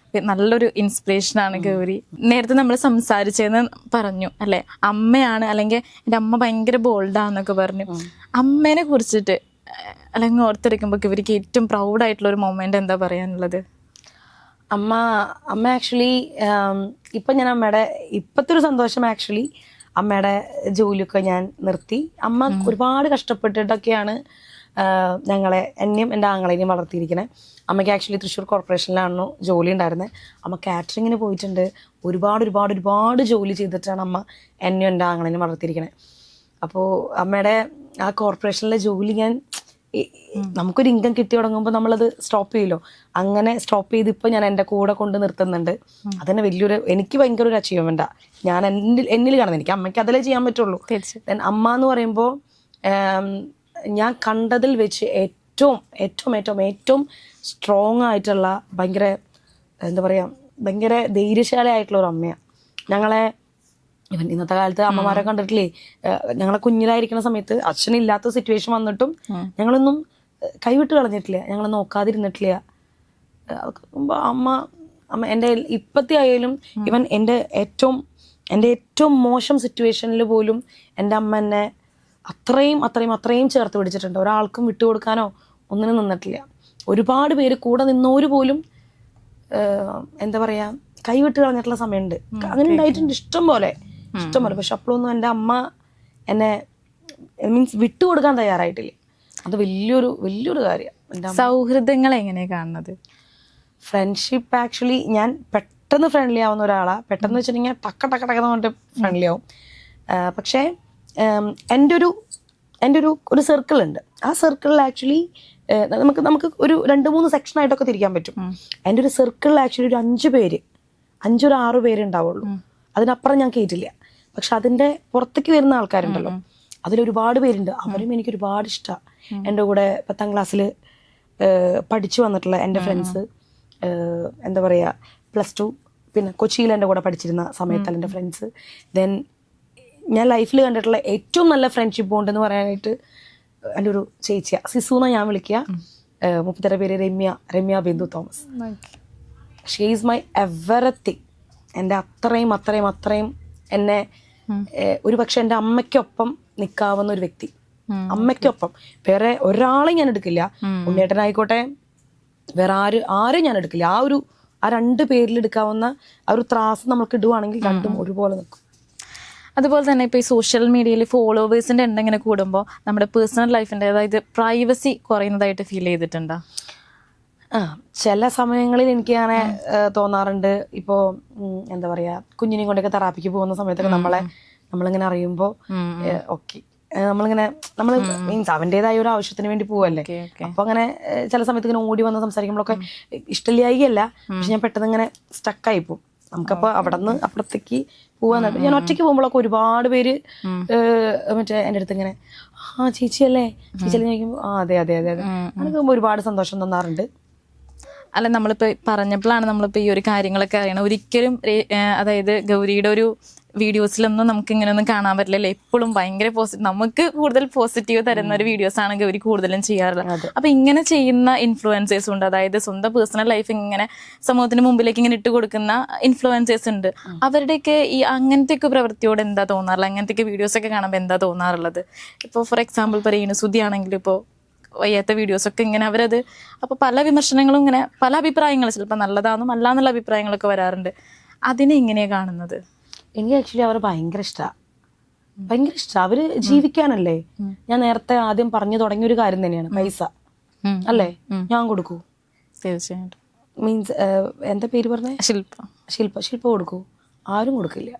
നല്ലൊരു ഇൻസ്പിറേഷനാണ് ഗൗരി. നേരത്തെ നമ്മൾ സംസാരിച്ചതെന്ന് പറഞ്ഞു അല്ലേ, അമ്മയാണ്, അല്ലെങ്കിൽ എൻ്റെ അമ്മ ഭയങ്കര ബോൾഡാന്നൊക്കെ പറഞ്ഞു. അമ്മേനെ കുറിച്ചിട്ട് അല്ലെങ്കിൽ ഓർത്തെടുക്കുമ്പോൾ ഗൗരിക്ക് ഏറ്റവും പ്രൗഡായിട്ടുള്ള ഒരു മൊമെന്റ് എന്താ പറയാനുള്ളത്? അമ്മ ആക്ച്വലി ഇപ്പം ഞാൻ അമ്മയുടെ ഇപ്പോഴത്തെ ഒരു സന്തോഷം ആക്ച്വലി അമ്മയുടെ ജോലിയൊക്കെ ഞാൻ നിർത്തി. അമ്മ ഒരുപാട് കഷ്ടപ്പെട്ടിട്ടൊക്കെയാണ് എന്നെയും എൻ്റെ ആങ്ങളെയും വളർത്തിയിരിക്കുന്നത്. അമ്മയ്ക്ക് ആക്ച്വലി തൃശ്ശൂർ കോർപ്പറേഷനിലാണ് ജോലി ഉണ്ടായിരുന്നത്. അമ്മ കാറ്ററിങ്ങിന് പോയിട്ടുണ്ട്. ഒരുപാട് ജോലി ചെയ്തിട്ടാണ് അമ്മ എന്നെ എൻ്റെ ആങ്ങളെന്നെ വളർത്തിയിരിക്കണേ. അപ്പോൾ അമ്മയുടെ ആ കോർപ്പറേഷനിലെ ജോലി നമുക്കൊരു ഇൻകം കിട്ടി തുടങ്ങുമ്പോൾ നമ്മളത് സ്റ്റോപ്പ് ചെയ്യല്ലോ. അങ്ങനെ സ്റ്റോപ്പ് ചെയ്ത് ഇപ്പോൾ ഞാൻ എൻ്റെ കൂടെ കൊണ്ട് നിർത്തുന്നുണ്ട്. അതന്നെ എനിക്ക് ഭയങ്കര ഒരു അച്ചീവ്മെൻറ്റാണ്. ഞാൻ എന്നിൽ കാണുന്നത്. എനിക്ക് അമ്മയ്ക്ക് അതിലേ ചെയ്യാൻ പറ്റുള്ളൂ. അമ്മ എന്ന് പറയുമ്പോൾ ഞാൻ കണ്ടതിൽ വെച്ച് ഏറ്റവും സ്ട്രോങ് ആയിട്ടുള്ള ഭയങ്കര എന്താ പറയുക, ഭയങ്കര ധൈര്യശാലിയായിട്ടുള്ള ഒരു അമ്മയാണ്. ഞങ്ങളെ ഇന്നത്തെ കാലത്ത് അമ്മമാരെ കണ്ടിട്ടില്ലേ, ഞങ്ങളെ കുഞ്ഞിലായിരിക്കുന്ന സമയത്ത് അച്ഛനില്ലാത്ത സിറ്റുവേഷൻ വന്നിട്ടും ഞങ്ങളൊന്നും കൈവിട്ട് കളഞ്ഞിട്ടില്ല, ഞങ്ങൾ നോക്കാതിരുന്നിട്ടില്ല. അമ്മ എൻ്റെ ഇപ്പത്തെ ആയാലും ഇവൻ എൻ്റെ ഏറ്റവും മോശം സിറ്റുവേഷനിൽ പോലും എൻ്റെ അമ്മ എന്നെ അത്രയും ചേർത്ത് പിടിച്ചിട്ടുണ്ട്. ഒരാൾക്കും വിട്ടുകൊടുക്കാനോ ഒന്നിനും നിന്നിട്ടില്ല. ഒരുപാട് പേര് കൂടെ നിന്നോര് പോലും എന്താ പറയാ കൈവിട്ട് കളഞ്ഞിട്ടുള്ള സമയമുണ്ട്. അങ്ങനെ ഉണ്ടായിട്ടുണ്ട് ഇഷ്ടം പോലെ. പക്ഷെ അപ്പോഴൊന്നും എൻ്റെ അമ്മ എന്നെ വിട്ടുകൊടുക്കാൻ തയ്യാറായിട്ടില്ല. അത് വലിയൊരു കാര്യം. സൗഹൃദങ്ങൾ എങ്ങനെയാ കാണുന്നത്? ഫ്രണ്ട്ഷിപ്പ് ആക്ച്വലി ഞാൻ പെട്ടെന്ന് ഫ്രണ്ട്ലി ആവുന്ന ഒരാളാണ്. പെട്ടെന്ന് വെച്ചിട്ടുണ്ടെങ്കിൽ ടക്കെന്ന് പറഞ്ഞിട്ട് ഫ്രണ്ട്ലി ആവും. പക്ഷേ എൻ്റെ ഒരു സർക്കിൾ ഉണ്ട്. ആ സർക്കിളിൽ ആക്ച്വലി നമുക്ക് ഒരു 2-3 സെക്ഷനായിട്ടൊക്കെ തിരിക്കാൻ പറ്റും. എൻ്റെ ഒരു സർക്കിളിൽ ആക്ച്വലി ഒരു 5-6 പേര് ഉണ്ടാവുള്ളൂ. അതിനപ്പുറം ഞാൻ കേട്ടില്ല. പക്ഷെ അതിൻ്റെ പുറത്തേക്ക് വരുന്ന ആൾക്കാരുണ്ടല്ലോ, അതിലൊരുപാട് പേരുണ്ട്. അവരും എനിക്ക് ഒരുപാട് ഇഷ്ടമാണ്. എൻ്റെ കൂടെ 10ാം ക്ലാസ്സിൽ പഠിച്ചു വന്നിട്ടുള്ള എൻ്റെ ഫ്രണ്ട്സ്, എന്താ പറയുക, +2 പിന്നെ കൊച്ചിയിൽ എൻ്റെ കൂടെ പഠിച്ചിരുന്ന സമയത്തല്ല എൻ്റെ ഫ്രണ്ട്സ്. ദെൻ ഞാൻ ലൈഫിൽ കണ്ടിട്ടുള്ള ഏറ്റവും നല്ല ഫ്രണ്ട്ഷിപ്പ് ബോണ്ട് എന്ന് പറയാനായിട്ട് എൻ്റെ ഒരു ചേച്ചിയാണ്. സിസു എന്നാണ് ഞാൻ വിളിക്കുക. മുപ്പത്തിയുടെ പേര് Ramya Bindu Thomas. She is my everything. എൻ്റെ അത്രയും എന്നെ ഒരു പക്ഷെ എൻ്റെ അമ്മയ്ക്കൊപ്പം നിൽക്കാവുന്ന ഒരു വ്യക്തി. അമ്മയ്ക്കൊപ്പം വേറെ ഒരാളെയും ഞാൻ എടുക്കില്ല. ഉണ്ണേട്ടനായിക്കോട്ടെ, വേറെ ആരും ഞാൻ എടുക്കില്ല. ആ 2 പേരിൽ എടുക്കാവുന്ന ആ ഒരു ത്രാസ് നമ്മൾക്ക് ഇടുവാണെങ്കിൽ രണ്ടും ഒരുപോലെ നിൽക്കും. അതുപോലെ തന്നെ ഇപ്പോൾ ഈ സോഷ്യൽ മീഡിയയിൽ ഫോളോവേഴ്സിൻ്റെ എണ്ണം ഇങ്ങനെ കൂടുമ്പോൾ നമ്മുടെ പേഴ്സണൽ ലൈഫിൻ്റെ, അതായത് പ്രൈവസി കുറയുന്നതായിട്ട് ഫീൽ ചെയ്തിട്ടുണ്ടോ? ചില സമയങ്ങളിൽ എനിക്ക് അങ്ങനെ തോന്നാറുണ്ട്. ഇപ്പോൾ എന്താ പറയുക, കുഞ്ഞിനെയും കൊണ്ടൊക്കെ തെറാപ്പിക്ക് പോകുന്ന സമയത്തൊക്കെ നമ്മളിങ്ങനെ അറിയുമ്പോൾ ഓക്കെ, നമ്മൾ മീൻസ് അവൻ്റെതായ ഒരു ആവശ്യത്തിന് വേണ്ടി പോവല്ലേ. അപ്പൊ അങ്ങനെ ചില സമയത്ത് ഇങ്ങനെ ഓടി വന്ന് സംസാരിക്കുമ്പോഴൊക്കെ ഇഷ്ടമില്ലായികയല്ല, പക്ഷെ ഞാൻ പെട്ടെന്ന് ഇങ്ങനെ സ്റ്റക്കായി പോകും. നമുക്കപ്പോ അവിടെ നിന്ന് അപ്പുറത്തേക്ക് പോവാന്നിട്ട് ഞാൻ ഒറ്റയ്ക്ക് പോകുമ്പോഴൊക്കെ ഒരുപാട് പേര് മറ്റേ എൻ്റെ അടുത്ത് ഇങ്ങനെ ചേച്ചിയല്ലേ ചോദിക്കുമ്പോൾ അതെ എനിക്ക് ഒരുപാട് സന്തോഷം തന്നാറുണ്ട്. അല്ല, നമ്മളിപ്പോ പറഞ്ഞപ്പോഴാണ് നമ്മളിപ്പോ ഈ ഒരു കാര്യങ്ങളൊക്കെ അറിയണം. ഒരിക്കലും അതായത് ഗൗരിയുടെ ഒരു വീഡിയോസിലൊന്നും നമുക്ക് ഇങ്ങനെയൊന്നും കാണാൻ പറ്റില്ലല്ലോ. എപ്പോഴും ഭയങ്കര നമുക്ക് കൂടുതൽ പോസിറ്റീവ് തരുന്ന ഒരു വീഡിയോസാണ് ഗൗരി കൂടുതലും ചെയ്യാറുള്ളത്. അപ്പൊ ഇങ്ങനെ ചെയ്യുന്ന ഇൻഫ്ലുവൻസേഴ്സ് ഉണ്ട്, അതായത് സ്വന്തം പേഴ്സണൽ ലൈഫ് ഇങ്ങനെ സമൂഹത്തിന് മുമ്പിലേക്ക് ഇങ്ങനെ ഇട്ട് കൊടുക്കുന്ന ഇൻഫ്ലുവൻസേഴ്സ് ഉണ്ട്. അവരുടെയൊക്കെ ഈ അങ്ങനത്തെയൊക്കെ പ്രവൃത്തിയോട് എന്താ തോന്നാറുള്ളത്? അങ്ങനത്തെയൊക്കെ വീഡിയോസ് ഒക്കെ കാണുമ്പോൾ എന്താ തോന്നാറുള്ളത്? ഇപ്പോൾ ഫോർ എക്സാമ്പിൾ പറയുന്നത് സുധി ആണെങ്കിലും ഇപ്പോൾ വയ്യാത്ത വീഡിയോസൊക്കെ ഇങ്ങനെ അവരത് അപ്പോൾ പല വിമർശനങ്ങളും ഇങ്ങനെ പല അഭിപ്രായങ്ങൾ, ചിലപ്പോൾ നല്ലതാണെന്നും അല്ല എന്നുള്ള അഭിപ്രായങ്ങളൊക്കെ വരാറുണ്ട്. അതിനെ എങ്ങനെയാണ് കാണുന്നത്? എനിക്ക് ആക്ച്വലി അവർ ഭയങ്കര ഇഷ്ടമാണ്. അവര് ജീവിക്കാനല്ലേ. ഞാൻ നേരത്തെ ആദ്യം പറഞ്ഞു തുടങ്ങിയൊരു കാര്യം തന്നെയാണ് പൈസ അല്ലേ, ഞാൻ കൊടുക്കൂ. തീർച്ചയായിട്ടും. മീൻസ് എന്താ പേര് പറഞ്ഞേ? ശില്പ കൊടുക്കൂ. ആരും കൊടുക്കില്ല.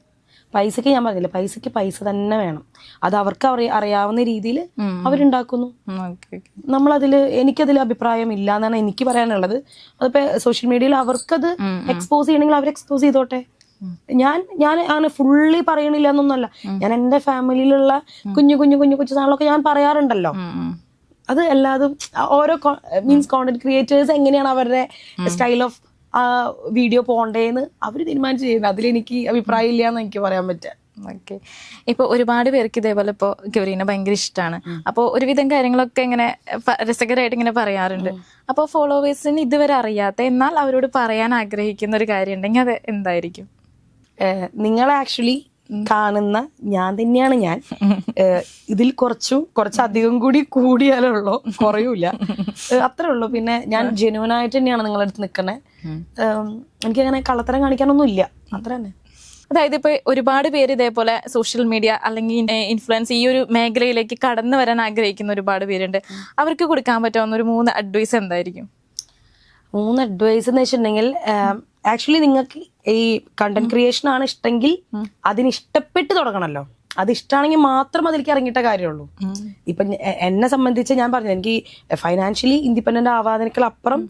പൈസക്ക് ഞാൻ പറഞ്ഞില്ല, പൈസക്ക് പൈസ തന്നെ വേണം. അത് അവർക്ക് അറിയാവുന്ന രീതിയിൽ അവരുണ്ടാക്കുന്നു. എനിക്കതിൽ അഭിപ്രായം ഇല്ല എന്നാണ് എനിക്ക് പറയാനുള്ളത്. അതിപ്പോ സോഷ്യൽ മീഡിയയിൽ അവർക്കത് എക്സ്പോസ് ചെയ്യണമെങ്കിൽ അവർ എക്സ്പോസ് ചെയ്തോട്ടെ. ഞാൻ അങ്ങനെ ഫുള്ളി പറയണില്ല എന്നൊന്നുമല്ല. ഞാൻ എൻ്റെ ഫാമിലിയിലുള്ള കുഞ്ഞു സാധനങ്ങളൊക്കെ ഞാൻ പറയാറുണ്ടല്ലോ. അത് എല്ലാതും ഓരോ മീൻസ് കോണ്ടന്റ് ക്രിയേറ്റേഴ്സ് എങ്ങനെയാണ് അവരുടെ സ്റ്റൈൽ ഓഫ് വീഡിയോ പോണ്ടേന്ന് അവർ തീരുമാനിച്ച് ചെയ്യുന്നത്. അതിലെനിക്ക് അഭിപ്രായം ഇല്ല എന്ന് എനിക്ക് പറയാൻ പറ്റുക. ഓക്കെ. ഇപ്പോൾ ഒരുപാട് പേർക്ക് ഇതേപോലെ ഇപ്പോൾ ഗൗരീനെ ഭയങ്കര ഇഷ്ടമാണ്. അപ്പോൾ ഒരുവിധം കാര്യങ്ങളൊക്കെ ഇങ്ങനെ രസകരമായിട്ട് ഇങ്ങനെ പറയാറുണ്ട്. അപ്പോൾ ഫോളോവേഴ്സിന് ഇതുവരെ അറിയാത്ത എന്നാൽ അവരോട് പറയാൻ ആഗ്രഹിക്കുന്ന ഒരു കാര്യം ഉണ്ടെങ്കിൽ അത് എന്തായിരിക്കും? നിങ്ങളെ ആക്ച്വലി കാണുന്ന ഞാൻ തന്നെയാണ് ഞാൻ. ഇതിൽ കുറച്ചധികം കൂടിയാലുള്ളൂ, കുറയൂല, അത്രേ ഉള്ളൂ. പിന്നെ ഞാൻ ജെന്യുവനായിട്ട് തന്നെയാണ് നിങ്ങളുടെ അടുത്ത് നിൽക്കണേ. എനിക്കങ്ങനെ കള്ളത്തരം കാണിക്കാനൊന്നും ഇല്ല, അത്ര തന്നെ. അതായത് ഇപ്പോൾ ഒരുപാട് പേര് ഇതേപോലെ സോഷ്യൽ മീഡിയ അല്ലെങ്കിൽ ഇൻഫ്ലുവൻസ് ഈ ഒരു മേഖലയിലേക്ക് കടന്നു വരാൻ ആഗ്രഹിക്കുന്ന ഒരുപാട് പേരുണ്ട്. അവർക്ക് കൊടുക്കാൻ പറ്റാവുന്ന ഒരു 3 അഡ്വൈസ് എന്തായിരിക്കും? 3 അഡ്വൈസ് എന്ന് വെച്ചിട്ടുണ്ടെങ്കിൽ ആക്ച്വലി നിങ്ങൾക്ക് ഈ കണ്ടന്റ് ക്രിയേഷൻ ആണ് ഇഷ്ടമെങ്കിൽ അതിന് ഇഷ്ടപ്പെട്ട് തുടങ്ങണമല്ലോ. അത് ഇഷ്ടമാണെങ്കിൽ മാത്രം അതിലേക്ക് ഇറങ്ങിയിട്ട കാര്യമുള്ളൂ. ഇപ്പൊ എന്നെ സംബന്ധിച്ച് ഞാൻ പറഞ്ഞു, എനിക്ക് ഫൈനാൻഷ്യലി ഇൻഡിപെൻഡന്റ് ആവാതിനേക്കാൾ അപ്പുറം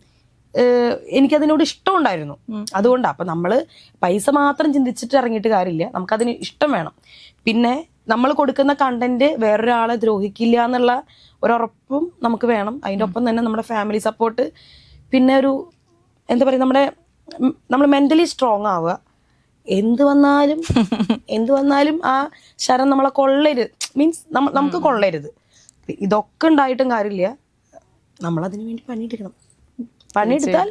എനിക്കതിനോട് ഇഷ്ടം ഉണ്ടായിരുന്നു. അതുകൊണ്ടാണ്. അപ്പൊ നമ്മള് പൈസ മാത്രം ചിന്തിച്ചിട്ട് ഇറങ്ങിയിട്ട് കാര്യമില്ല, നമുക്കതിന് ഇഷ്ടം വേണം. പിന്നെ നമ്മൾ കൊടുക്കുന്ന കണ്ടന്റ് വേറൊരാളെ ദ്രോഹിക്കില്ല എന്നുള്ള ഒരുറപ്പും നമുക്ക് വേണം. അതിൻ്റെ ഒപ്പം തന്നെ നമ്മുടെ ഫാമിലി സപ്പോർട്ട്, പിന്നെ ഒരു എന്താ പറയുക, നമ്മൾ മെന്റലി സ്ട്രോങ് ആവുക. എന്ത് വന്നാലും ആ ശരം നമ്മളെ കൊള്ളരുത്, മീൻസ് നമുക്ക് കൊള്ളരുത്. ഇതൊക്കെ ഉണ്ടായിട്ടും കാര്യമില്ല, നമ്മളതിനു വേണ്ടി പണിയെടുത്താൽ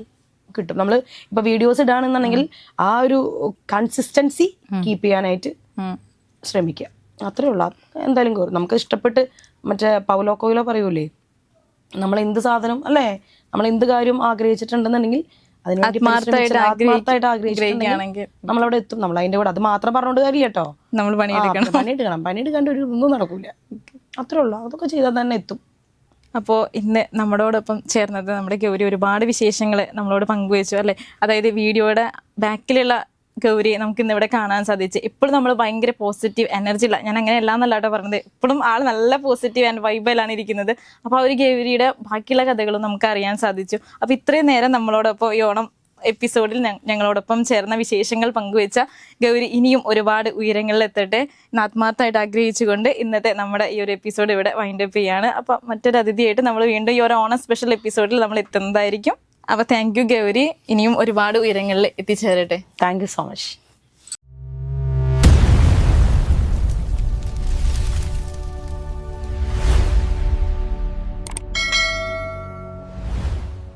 കിട്ടും. നമ്മൾ ഇപ്പൊ വീഡിയോസ് ഇടാണെന്നുണ്ടെങ്കിൽ ആ ഒരു കൺസിസ്റ്റൻസി കീപ്പ് ചെയ്യാനായിട്ട് ശ്രമിക്കുക, അത്രേ ഉള്ളൂ. എന്തായാലും കയറും. നമുക്ക് ഇഷ്ടപ്പെട്ട്, മറ്റേ പൗലോ കൊയ്ലോ പറയൂലേ, നമ്മൾ എന്ത് സാധനം അല്ലേ, നമ്മൾ എന്ത് കാര്യം ആഗ്രഹിച്ചിട്ടുണ്ടെന്നുണ്ടെങ്കിൽ അതിനുവേണ്ടി ആത്മാർത്ഥമായിട്ട് ആഗ്രഹിച്ചിട്ടുണ്ടെങ്കിൽ നമ്മളവിടെ എത്തും. നമ്മൾ അതിന്റെ കൂടെ അത് മാത്രം പറഞ്ഞോണ്ട് കാര്യം കേട്ടോ, നമ്മൾ പണിയെടുക്കാണ്ട് ഒരു ഒന്നും നടക്കൂല, അത്രേ ഉള്ളൂ. അതൊക്കെ ചെയ്താൽ തന്നെ എത്തും. അപ്പോൾ ഇന്ന് നമ്മളോടൊപ്പം ചേർന്നത് നമ്മുടെ ഗൗരി ഒരുപാട് വിശേഷങ്ങൾ നമ്മളോട് പങ്കുവച്ചു അല്ലേ. അതായത് വീഡിയോയുടെ ബാക്കിലുള്ള ഗൗരി നമുക്ക് ഇന്ന് ഇവിടെ കാണാൻ സാധിച്ചു. ഇപ്പോഴും നമ്മൾ ഭയങ്കര പോസിറ്റീവ് എനർജി ഉള്ള, ഞാൻ അങ്ങനെ എല്ലാം എന്നല്ലാട്ടോ പറഞ്ഞത്, ഇപ്പോഴും ആൾ നല്ല പോസിറ്റീവ് ആൻഡ് വൈബിലാണ് ഇരിക്കുന്നത്. അപ്പോൾ ആ ഒരു ഗൗരിയുടെ ബാക്കിയുള്ള കഥകളും നമുക്ക് അറിയാൻ സാധിച്ചു. അപ്പോൾ ഇത്രയും നേരം നമ്മളോടൊപ്പം ഈ ഓണം എപ്പിസോഡിൽ ഞങ്ങളോടൊപ്പം ചേർന്ന വിശേഷങ്ങൾ പങ്കുവെച്ച ഗൗരി ഇനിയും ഒരുപാട് ഉയരങ്ങളിൽ എത്തട്ടെ എന്ന് ആത്മാർത്ഥമായിട്ട് ആഗ്രഹിച്ചുകൊണ്ട് ഇന്നത്തെ നമ്മുടെ ഈ ഒരു എപ്പിസോഡ് ഇവിടെ വൈൻഡപ്പ് ചെയ്യാണ്. അപ്പം മറ്റൊരു അതിഥിയായിട്ട് നമ്മൾ വീണ്ടും ഈ ഒരു ഓണം സ്പെഷ്യൽ എപ്പിസോഡിൽ നമ്മൾ എത്തുന്നതായിരിക്കും. അപ്പോൾ താങ്ക് യു ഗൗരി, ഇനിയും ഒരുപാട് ഉയരങ്ങളിൽ എത്തിച്ചേരട്ടെ. Thank you so much.